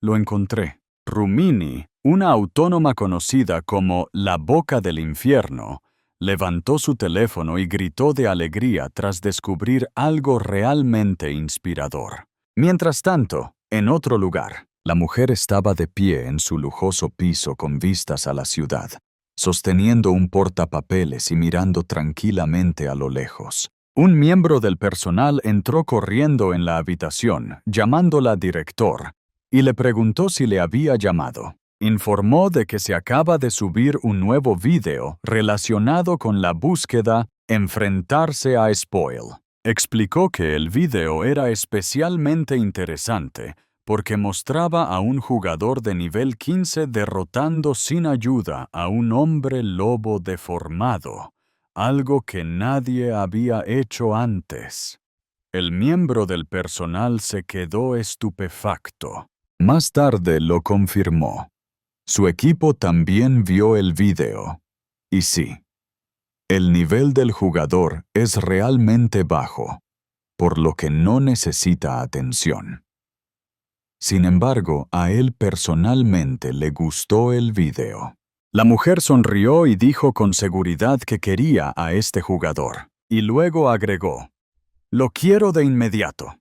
«Lo encontré». Rumini, una autónoma conocida como la Boca del Infierno, levantó su teléfono y gritó de alegría tras descubrir algo realmente inspirador. Mientras tanto, en otro lugar, la mujer estaba de pie en su lujoso piso con vistas a la ciudad, sosteniendo un portapapeles y mirando tranquilamente a lo lejos. Un miembro del personal entró corriendo en la habitación, llamándola director, y le preguntó si le había llamado. Informó de que se acaba de subir un nuevo video relacionado con la búsqueda Enfrentarse a Spoil. Explicó que el video era especialmente interesante porque mostraba a un jugador de nivel 15 derrotando sin ayuda a un hombre lobo deformado, algo que nadie había hecho antes. El miembro del personal se quedó estupefacto. Más tarde lo confirmó. Su equipo también vio el video. Y sí, el nivel del jugador es realmente bajo, por lo que no necesita atención. Sin embargo, a él personalmente le gustó el video. La mujer sonrió y dijo con seguridad que quería a este jugador. Y luego agregó: «Lo quiero de inmediato».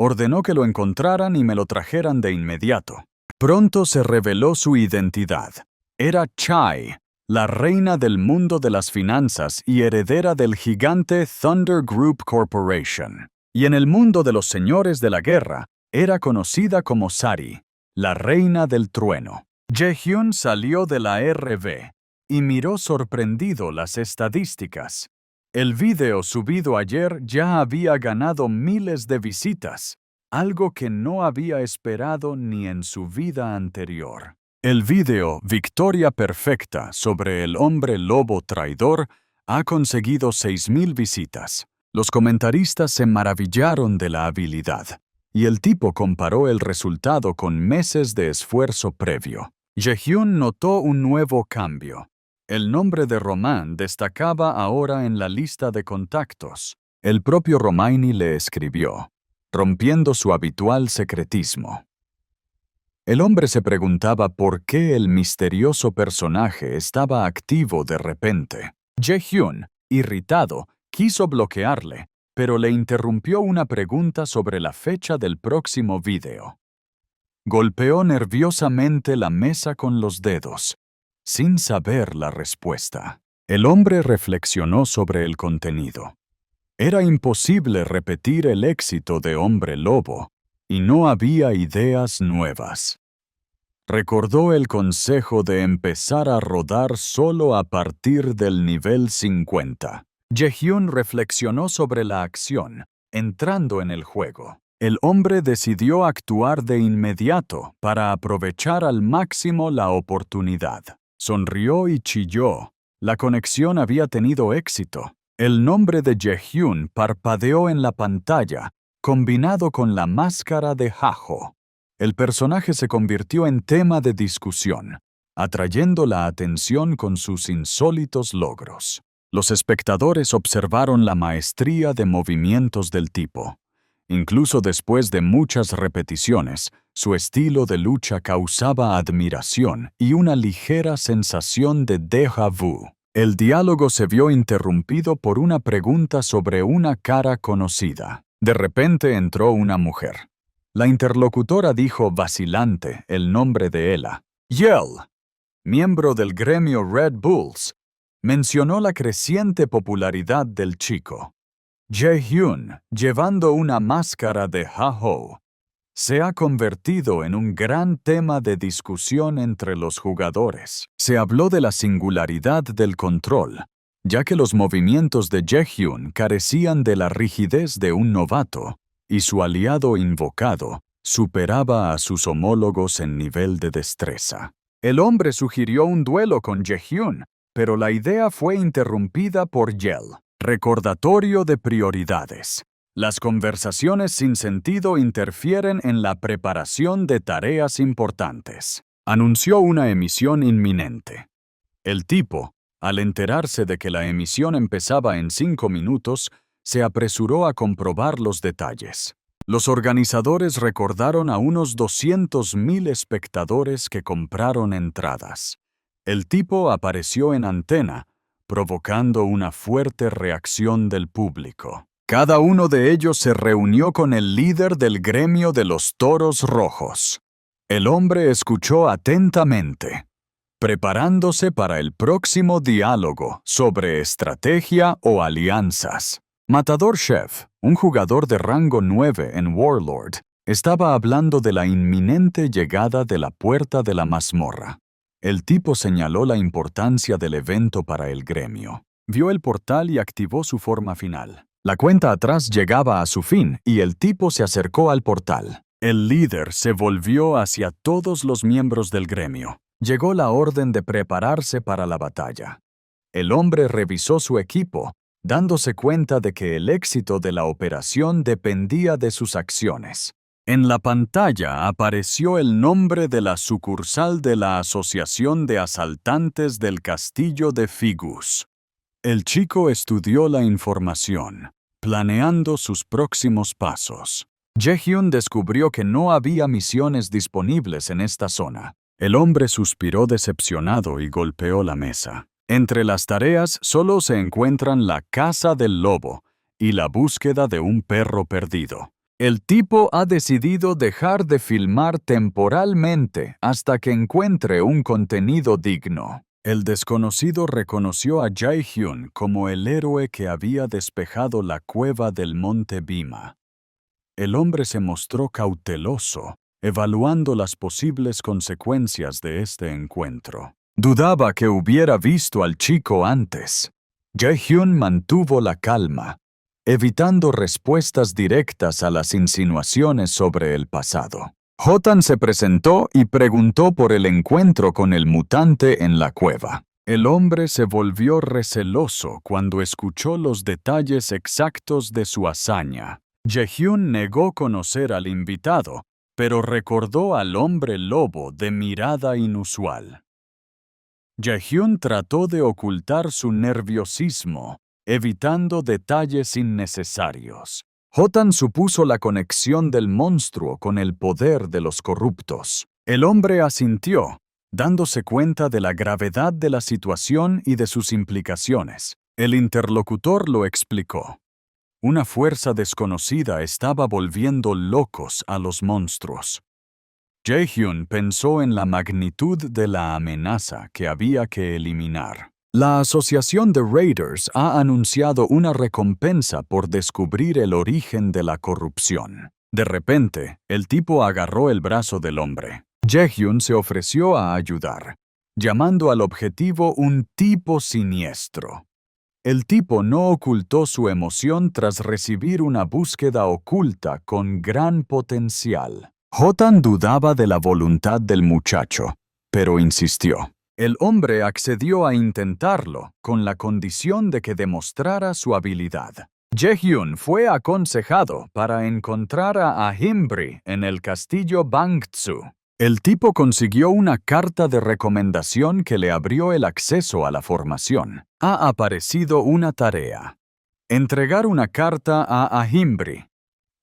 Ordenó que lo encontraran y me lo trajeran de inmediato. Pronto se reveló su identidad. Era Chai, la reina del mundo de las finanzas y heredera del gigante Thunder Group Corporation. Y en el mundo de los señores de la guerra, era conocida como Sari, la reina del trueno. Jaehyun salió de la RV y miró sorprendido las estadísticas. El video subido ayer ya había ganado miles de visitas, algo que no había esperado ni en su vida anterior. El video Victoria Perfecta sobre el hombre lobo traidor ha conseguido 6,000 visitas. Los comentaristas se maravillaron de la habilidad, y el tipo comparó el resultado con meses de esfuerzo previo. Jaehyun notó un nuevo cambio. El nombre de Roman destacaba ahora en la lista de contactos. El propio Romaini le escribió, rompiendo su habitual secretismo. El hombre se preguntaba por qué el misterioso personaje estaba activo de repente. Jaehyun, irritado, quiso bloquearle, pero le interrumpió una pregunta sobre la fecha del próximo video. Golpeó nerviosamente la mesa con los dedos, sin saber la respuesta. El hombre reflexionó sobre el contenido. Era imposible repetir el éxito de Hombre Lobo, y no había ideas nuevas. Recordó el consejo de empezar a rodar solo a partir del nivel 50. Jaehyun reflexionó sobre la acción, entrando en el juego. El hombre decidió actuar de inmediato para aprovechar al máximo la oportunidad. Sonrió y chilló. La conexión había tenido éxito. El nombre de Jaehyun parpadeó en la pantalla, combinado con la máscara de Hajo. El personaje se convirtió en tema de discusión, atrayendo la atención con sus insólitos logros. Los espectadores observaron la maestría de movimientos del tipo. Incluso después de muchas repeticiones, su estilo de lucha causaba admiración y una ligera sensación de déjà vu. El diálogo se vio interrumpido por una pregunta sobre una cara conocida. De repente entró una mujer. La interlocutora dijo vacilante el nombre de Ella. Yell, miembro del gremio Red Bulls, mencionó la creciente popularidad del chico. Jaehyun, llevando una máscara de Ha-Ho, se ha convertido en un gran tema de discusión entre los jugadores. Se habló de la singularidad del control, ya que los movimientos de Jaehyun carecían de la rigidez de un novato, y su aliado invocado superaba a sus homólogos en nivel de destreza. El hombre sugirió un duelo con Jaehyun, pero la idea fue interrumpida por Yell. Recordatorio de prioridades. Las conversaciones sin sentido interfieren en la preparación de tareas importantes. Anunció una emisión inminente. El tipo, al enterarse de que la emisión empezaba en 5 minutos, se apresuró a comprobar los detalles. Los organizadores recordaron a unos 200,000 espectadores que compraron entradas. El tipo apareció en antena, provocando una fuerte reacción del público. Cada uno de ellos se reunió con el líder del gremio de los Toros Rojos. El hombre escuchó atentamente, preparándose para el próximo diálogo sobre estrategia o alianzas. Matador Chef, un jugador de rango 9 en Warlord, estaba hablando de la inminente llegada de la puerta de la mazmorra. El tipo señaló la importancia del evento para el gremio. Vio el portal y activó su forma final. La cuenta atrás llegaba a su fin y el tipo se acercó al portal. El líder se volvió hacia todos los miembros del gremio. Llegó la orden de prepararse para la batalla. El hombre revisó su equipo, dándose cuenta de que el éxito de la operación dependía de sus acciones. En la pantalla apareció el nombre de la sucursal de la Asociación de Asaltantes del Castillo de Figus. El chico estudió la información, planeando sus próximos pasos. Jaehyun descubrió que no había misiones disponibles en esta zona. El hombre suspiró decepcionado y golpeó la mesa. Entre las tareas solo se encuentran la caza del lobo y la búsqueda de un perro perdido. El tipo ha decidido dejar de filmar temporalmente hasta que encuentre un contenido digno. El desconocido reconoció a Jaehyun como el héroe que había despejado la cueva del monte Bhima. El hombre se mostró cauteloso, evaluando las posibles consecuencias de este encuentro. Dudaba que hubiera visto al chico antes. Jae-hyun mantuvo la calma, evitando respuestas directas a las insinuaciones sobre el pasado. Jotan se presentó y preguntó por el encuentro con el mutante en la cueva. El hombre se volvió receloso cuando escuchó los detalles exactos de su hazaña. Jae-hyun negó conocer al invitado, pero recordó al hombre lobo de mirada inusual. Jae-hyun trató de ocultar su nerviosismo, evitando detalles innecesarios. Jotan supuso la conexión del monstruo con el poder de los corruptos. El hombre asintió, dándose cuenta de la gravedad de la situación y de sus implicaciones. El interlocutor lo explicó. Una fuerza desconocida estaba volviendo locos a los monstruos. Jae-hyun pensó en la magnitud de la amenaza que había que eliminar. La Asociación de Raiders ha anunciado una recompensa por descubrir el origen de la corrupción. De repente, el tipo agarró el brazo del hombre. Jae-hyun se ofreció a ayudar, llamando al objetivo un tipo siniestro. El tipo no ocultó su emoción tras recibir una búsqueda oculta con gran potencial. Jotan dudaba de la voluntad del muchacho, pero insistió. El hombre accedió a intentarlo, con la condición de que demostrara su habilidad. Jae-hyun fue aconsejado para encontrar a Ahimbri en el castillo Bangtsu. El tipo consiguió una carta de recomendación que le abrió el acceso a la formación. Ha aparecido una tarea. Entregar una carta a Ahimbri.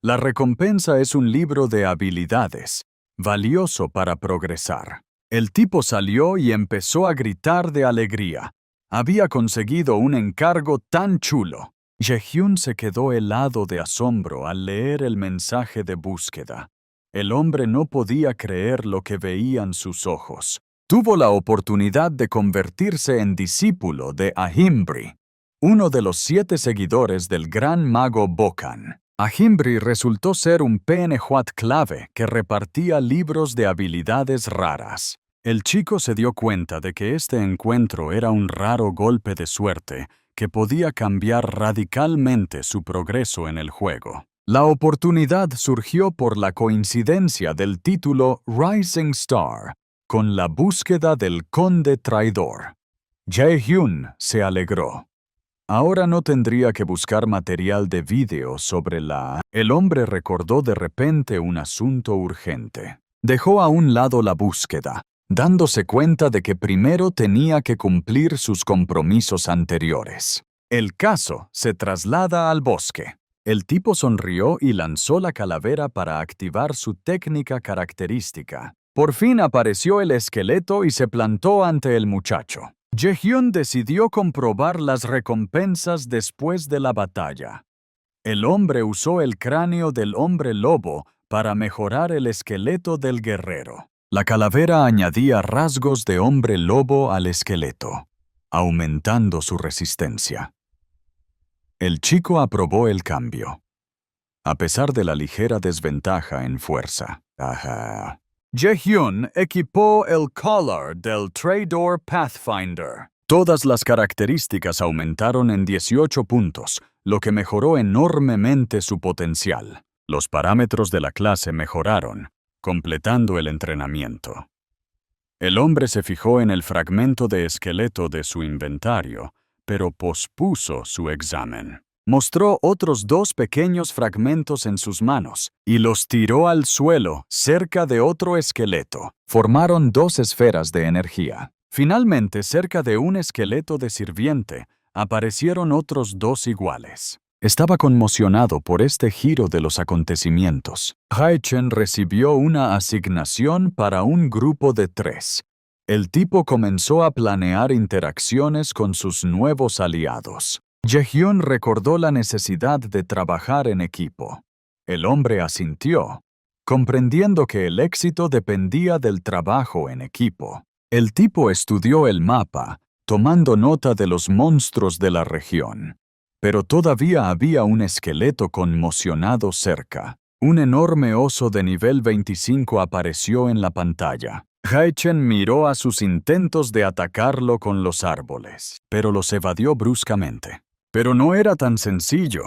La recompensa es un libro de habilidades, valioso para progresar. El tipo salió y empezó a gritar de alegría. Había conseguido un encargo tan chulo. Jae-hyun se quedó helado de asombro al leer el mensaje de búsqueda. El hombre no podía creer lo que veían sus ojos. Tuvo la oportunidad de convertirse en discípulo de Ahimbri, uno de los 7 seguidores del gran mago Bokan. Ahimbri resultó ser un PNJ clave que repartía libros de habilidades raras. El chico se dio cuenta de que este encuentro era un raro golpe de suerte que podía cambiar radicalmente su progreso en el juego. La oportunidad surgió por la coincidencia del título Rising Star con la búsqueda del Conde Traidor. Jae-hyun se alegró. Ahora no tendría que buscar material de vídeo sobre la... El hombre recordó de repente un asunto urgente. Dejó a un lado la búsqueda, dándose cuenta de que primero tenía que cumplir sus compromisos anteriores. El caso se traslada al bosque. El tipo sonrió y lanzó la calavera para activar su técnica característica. Por fin apareció el esqueleto y se plantó ante el muchacho. Jae-hyun decidió comprobar las recompensas después de la batalla. El hombre usó el cráneo del hombre lobo para mejorar el esqueleto del guerrero. La calavera añadía rasgos de hombre lobo al esqueleto, aumentando su resistencia. El chico aprobó el cambio, a pesar de la ligera desventaja en fuerza. Jae-hyun equipó el collar del Traidor Pathfinder. Todas las características aumentaron en 18 puntos, lo que mejoró enormemente su potencial. Los parámetros de la clase mejoraron, completando el entrenamiento. El hombre se fijó en el fragmento de esqueleto de su inventario, pero pospuso su examen. Mostró otros 2 pequeños fragmentos en sus manos y los tiró al suelo cerca de otro esqueleto. Formaron 2 esferas de energía. Finalmente, cerca de un esqueleto de sirviente, aparecieron otros 2 iguales. Estaba conmocionado por este giro de los acontecimientos. Jae-chen recibió una asignación para un grupo de 3. El tipo comenzó a planear interacciones con sus nuevos aliados. Jae-hyun recordó la necesidad de trabajar en equipo. El hombre asintió, comprendiendo que el éxito dependía del trabajo en equipo. El tipo estudió el mapa, tomando nota de los monstruos de la región. Pero todavía había un esqueleto conmocionado cerca. Un enorme oso de nivel 25 apareció en la pantalla. Jae-chen miró a sus intentos de atacarlo con los árboles, pero los evadió bruscamente. Pero no era tan sencillo.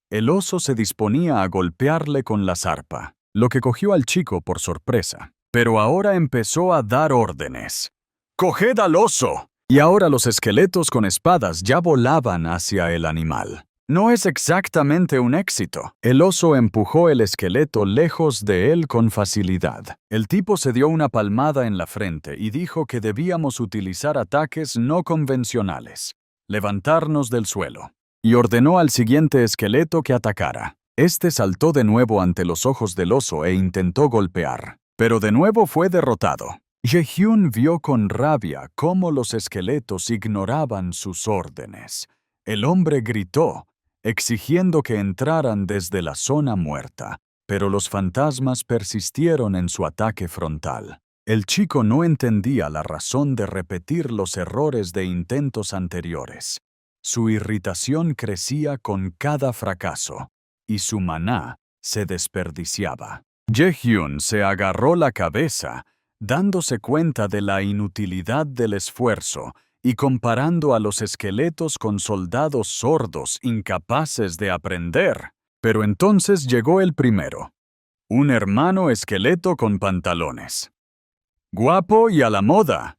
El oso se disponía a golpearle con la zarpa, lo que cogió al chico por sorpresa. Pero ahora empezó a dar órdenes. ¡Coged al oso! Y ahora los esqueletos con espadas ya volaban hacia el animal. No es exactamente un éxito. El oso empujó el esqueleto lejos de él con facilidad. El tipo se dio una palmada en la frente y dijo que debíamos utilizar ataques no convencionales, levantarnos del suelo, y ordenó al siguiente esqueleto que atacara. Este saltó de nuevo ante los ojos del oso e intentó golpear, pero de nuevo fue derrotado. Jae-hyun vio con rabia cómo los esqueletos ignoraban sus órdenes. El hombre gritó, exigiendo que entraran desde la zona muerta, pero los fantasmas persistieron en su ataque frontal. El chico no entendía la razón de repetir los errores de intentos anteriores. Su irritación crecía con cada fracaso, y su maná se desperdiciaba. Jae-hyun se agarró la cabeza, dándose cuenta de la inutilidad del esfuerzo, y comparando a los esqueletos con soldados sordos incapaces de aprender. Pero entonces llegó el primero. Un hermano esqueleto con pantalones. Guapo y a la moda.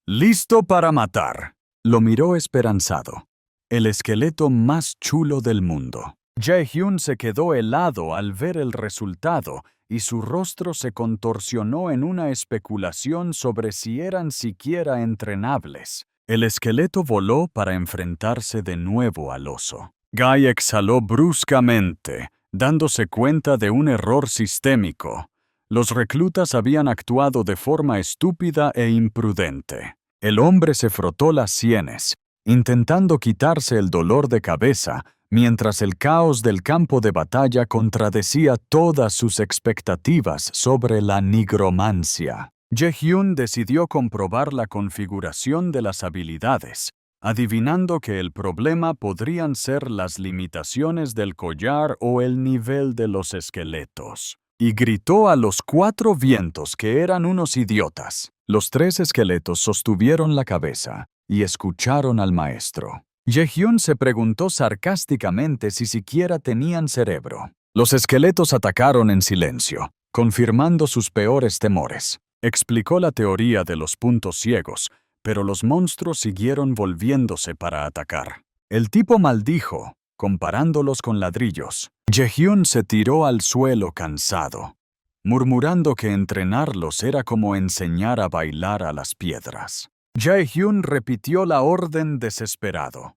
Listo para matar. Lo miró esperanzado. El esqueleto más chulo del mundo. Jae-hyun se quedó helado al ver el resultado y su rostro se contorsionó en una especulación sobre si eran siquiera entrenables. El esqueleto voló para enfrentarse de nuevo al oso. Guy exhaló bruscamente, dándose cuenta de un error sistémico. Los reclutas habían actuado de forma estúpida e imprudente. El hombre se frotó las sienes, intentando quitarse el dolor de cabeza, mientras el caos del campo de batalla contradecía todas sus expectativas sobre la nigromancia. Jae-hyun decidió comprobar la configuración de las habilidades, adivinando que el problema podrían ser las limitaciones del collar o el nivel de los esqueletos. Y gritó a los 4 vientos que eran unos idiotas. Los 3 esqueletos sostuvieron la cabeza y escucharon al maestro. Jae-hyun se preguntó sarcásticamente si siquiera tenían cerebro. Los esqueletos atacaron en silencio, confirmando sus peores temores. Explicó la teoría de los puntos ciegos, pero los monstruos siguieron volviéndose para atacar. El tipo maldijo, comparándolos con ladrillos. Jae-hyun se tiró al suelo cansado, murmurando que entrenarlos era como enseñar a bailar a las piedras. Jae-hyun repitió la orden desesperado.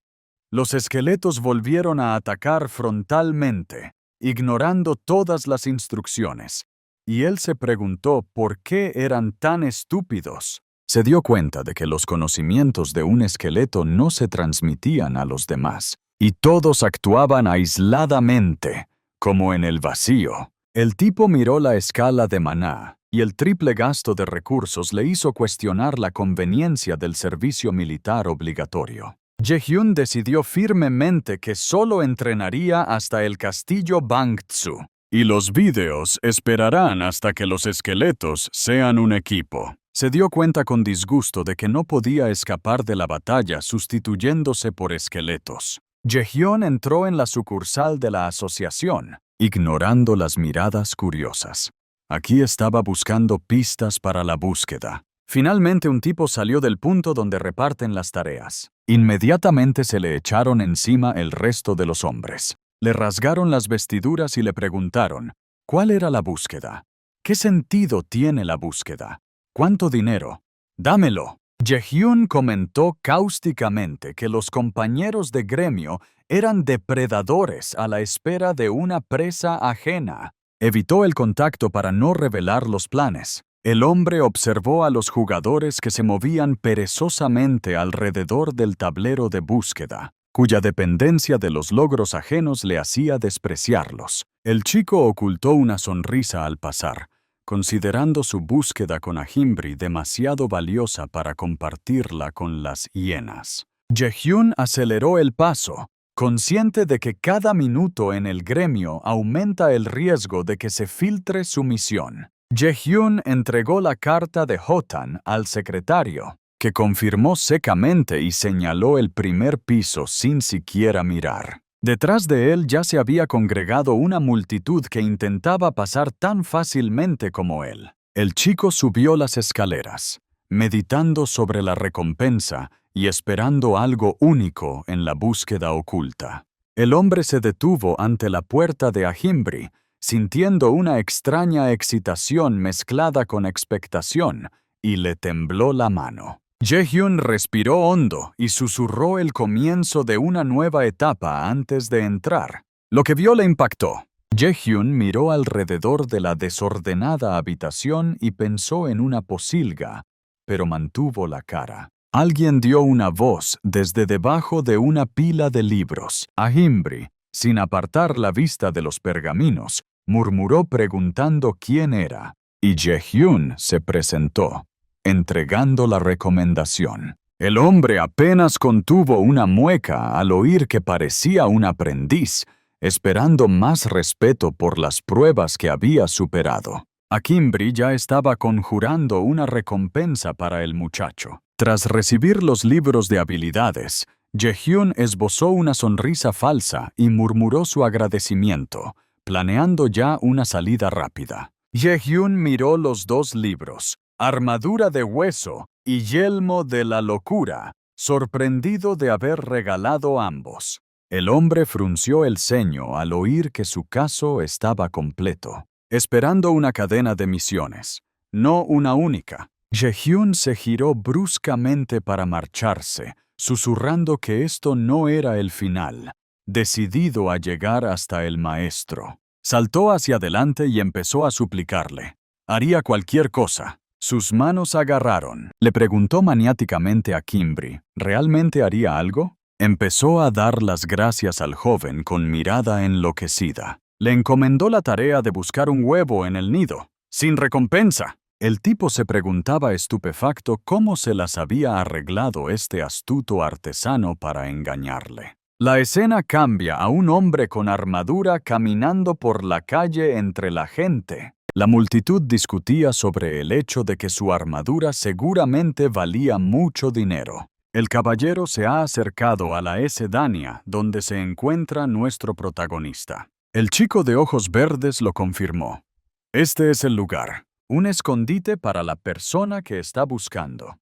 Los esqueletos volvieron a atacar frontalmente, ignorando todas las instrucciones, y él se preguntó por qué eran tan estúpidos. Se dio cuenta de que los conocimientos de un esqueleto no se transmitían a los demás, y todos actuaban aisladamente, como en el vacío. El tipo miró la escala de maná, y el triple gasto de recursos le hizo cuestionar la conveniencia del servicio militar obligatorio. Jae-hyun decidió firmemente que solo entrenaría hasta el castillo Bangtsu, y los vídeos esperarán hasta que los esqueletos sean un equipo. Se dio cuenta con disgusto de que no podía escapar de la batalla sustituyéndose por esqueletos. Jae-hyun entró en la sucursal de la asociación, ignorando las miradas curiosas. Aquí estaba buscando pistas para la búsqueda. Finalmente un tipo salió del punto donde reparten las tareas. Inmediatamente se le echaron encima el resto de los hombres. Le rasgaron las vestiduras y le preguntaron, ¿cuál era la búsqueda? ¿Qué sentido tiene la búsqueda? ¿Cuánto dinero? ¡Dámelo! Jae-hyun comentó cáusticamente que los compañeros de gremio eran depredadores a la espera de una presa ajena. Evitó el contacto para no revelar los planes. El hombre observó a los jugadores que se movían perezosamente alrededor del tablero de búsqueda, cuya dependencia de los logros ajenos le hacía despreciarlos. El chico ocultó una sonrisa al pasar, considerando su búsqueda con Ahimbri demasiado valiosa para compartirla con las hienas. Jae-hyun aceleró el paso, consciente de que cada minuto en el gremio aumenta el riesgo de que se filtre su misión. Jae-hyun entregó la carta de Ho-tan al secretario, que confirmó secamente y señaló el primer piso sin siquiera mirar. Detrás de él ya se había congregado una multitud que intentaba pasar tan fácilmente como él. El chico subió las escaleras, meditando sobre la recompensa y esperando algo único en la búsqueda oculta. El hombre se detuvo ante la puerta de Ahimbri, sintiendo una extraña excitación mezclada con expectación, y le tembló la mano. Jae-hyun respiró hondo y susurró el comienzo de una nueva etapa antes de entrar. Lo que vio le impactó. Jae-hyun miró alrededor de la desordenada habitación y pensó en una posilga, pero mantuvo la cara. Alguien dio una voz desde debajo de una pila de libros. Ahimbri, sin apartar la vista de los pergaminos, murmuró preguntando quién era, y Jae-hyun se presentó, entregando la recomendación. El hombre apenas contuvo una mueca al oír que parecía un aprendiz, esperando más respeto por las pruebas que había superado. Ahimbri ya estaba conjurando una recompensa para el muchacho. Tras recibir los libros de habilidades, Jae-hyun esbozó una sonrisa falsa y murmuró su agradecimiento, planeando ya una salida rápida. Jae-hyun miró los dos libros, Armadura de Hueso y Yelmo de la Locura, sorprendido de haber regalado ambos. El hombre frunció el ceño al oír que su caso estaba completo, esperando una cadena de misiones, no una única. Jae-hyun se giró bruscamente para marcharse, susurrando que esto no era el final, decidido a llegar hasta el maestro. Saltó hacia adelante y empezó a suplicarle. Haría cualquier cosa. Sus manos agarraron. Le preguntó maniáticamente a Ahimbri, ¿realmente haría algo? Empezó a dar las gracias al joven con mirada enloquecida. Le encomendó la tarea de buscar un huevo en el nido, sin recompensa. El tipo se preguntaba estupefacto cómo se las había arreglado este astuto artesano para engañarle. La escena cambia a un hombre con armadura caminando por la calle entre la gente. La multitud discutía sobre el hecho de que su armadura seguramente valía mucho dinero. El caballero se ha acercado a la Dania, donde se encuentra nuestro protagonista. El chico de ojos verdes lo confirmó. Este es el lugar. Un escondite para la persona que está buscando.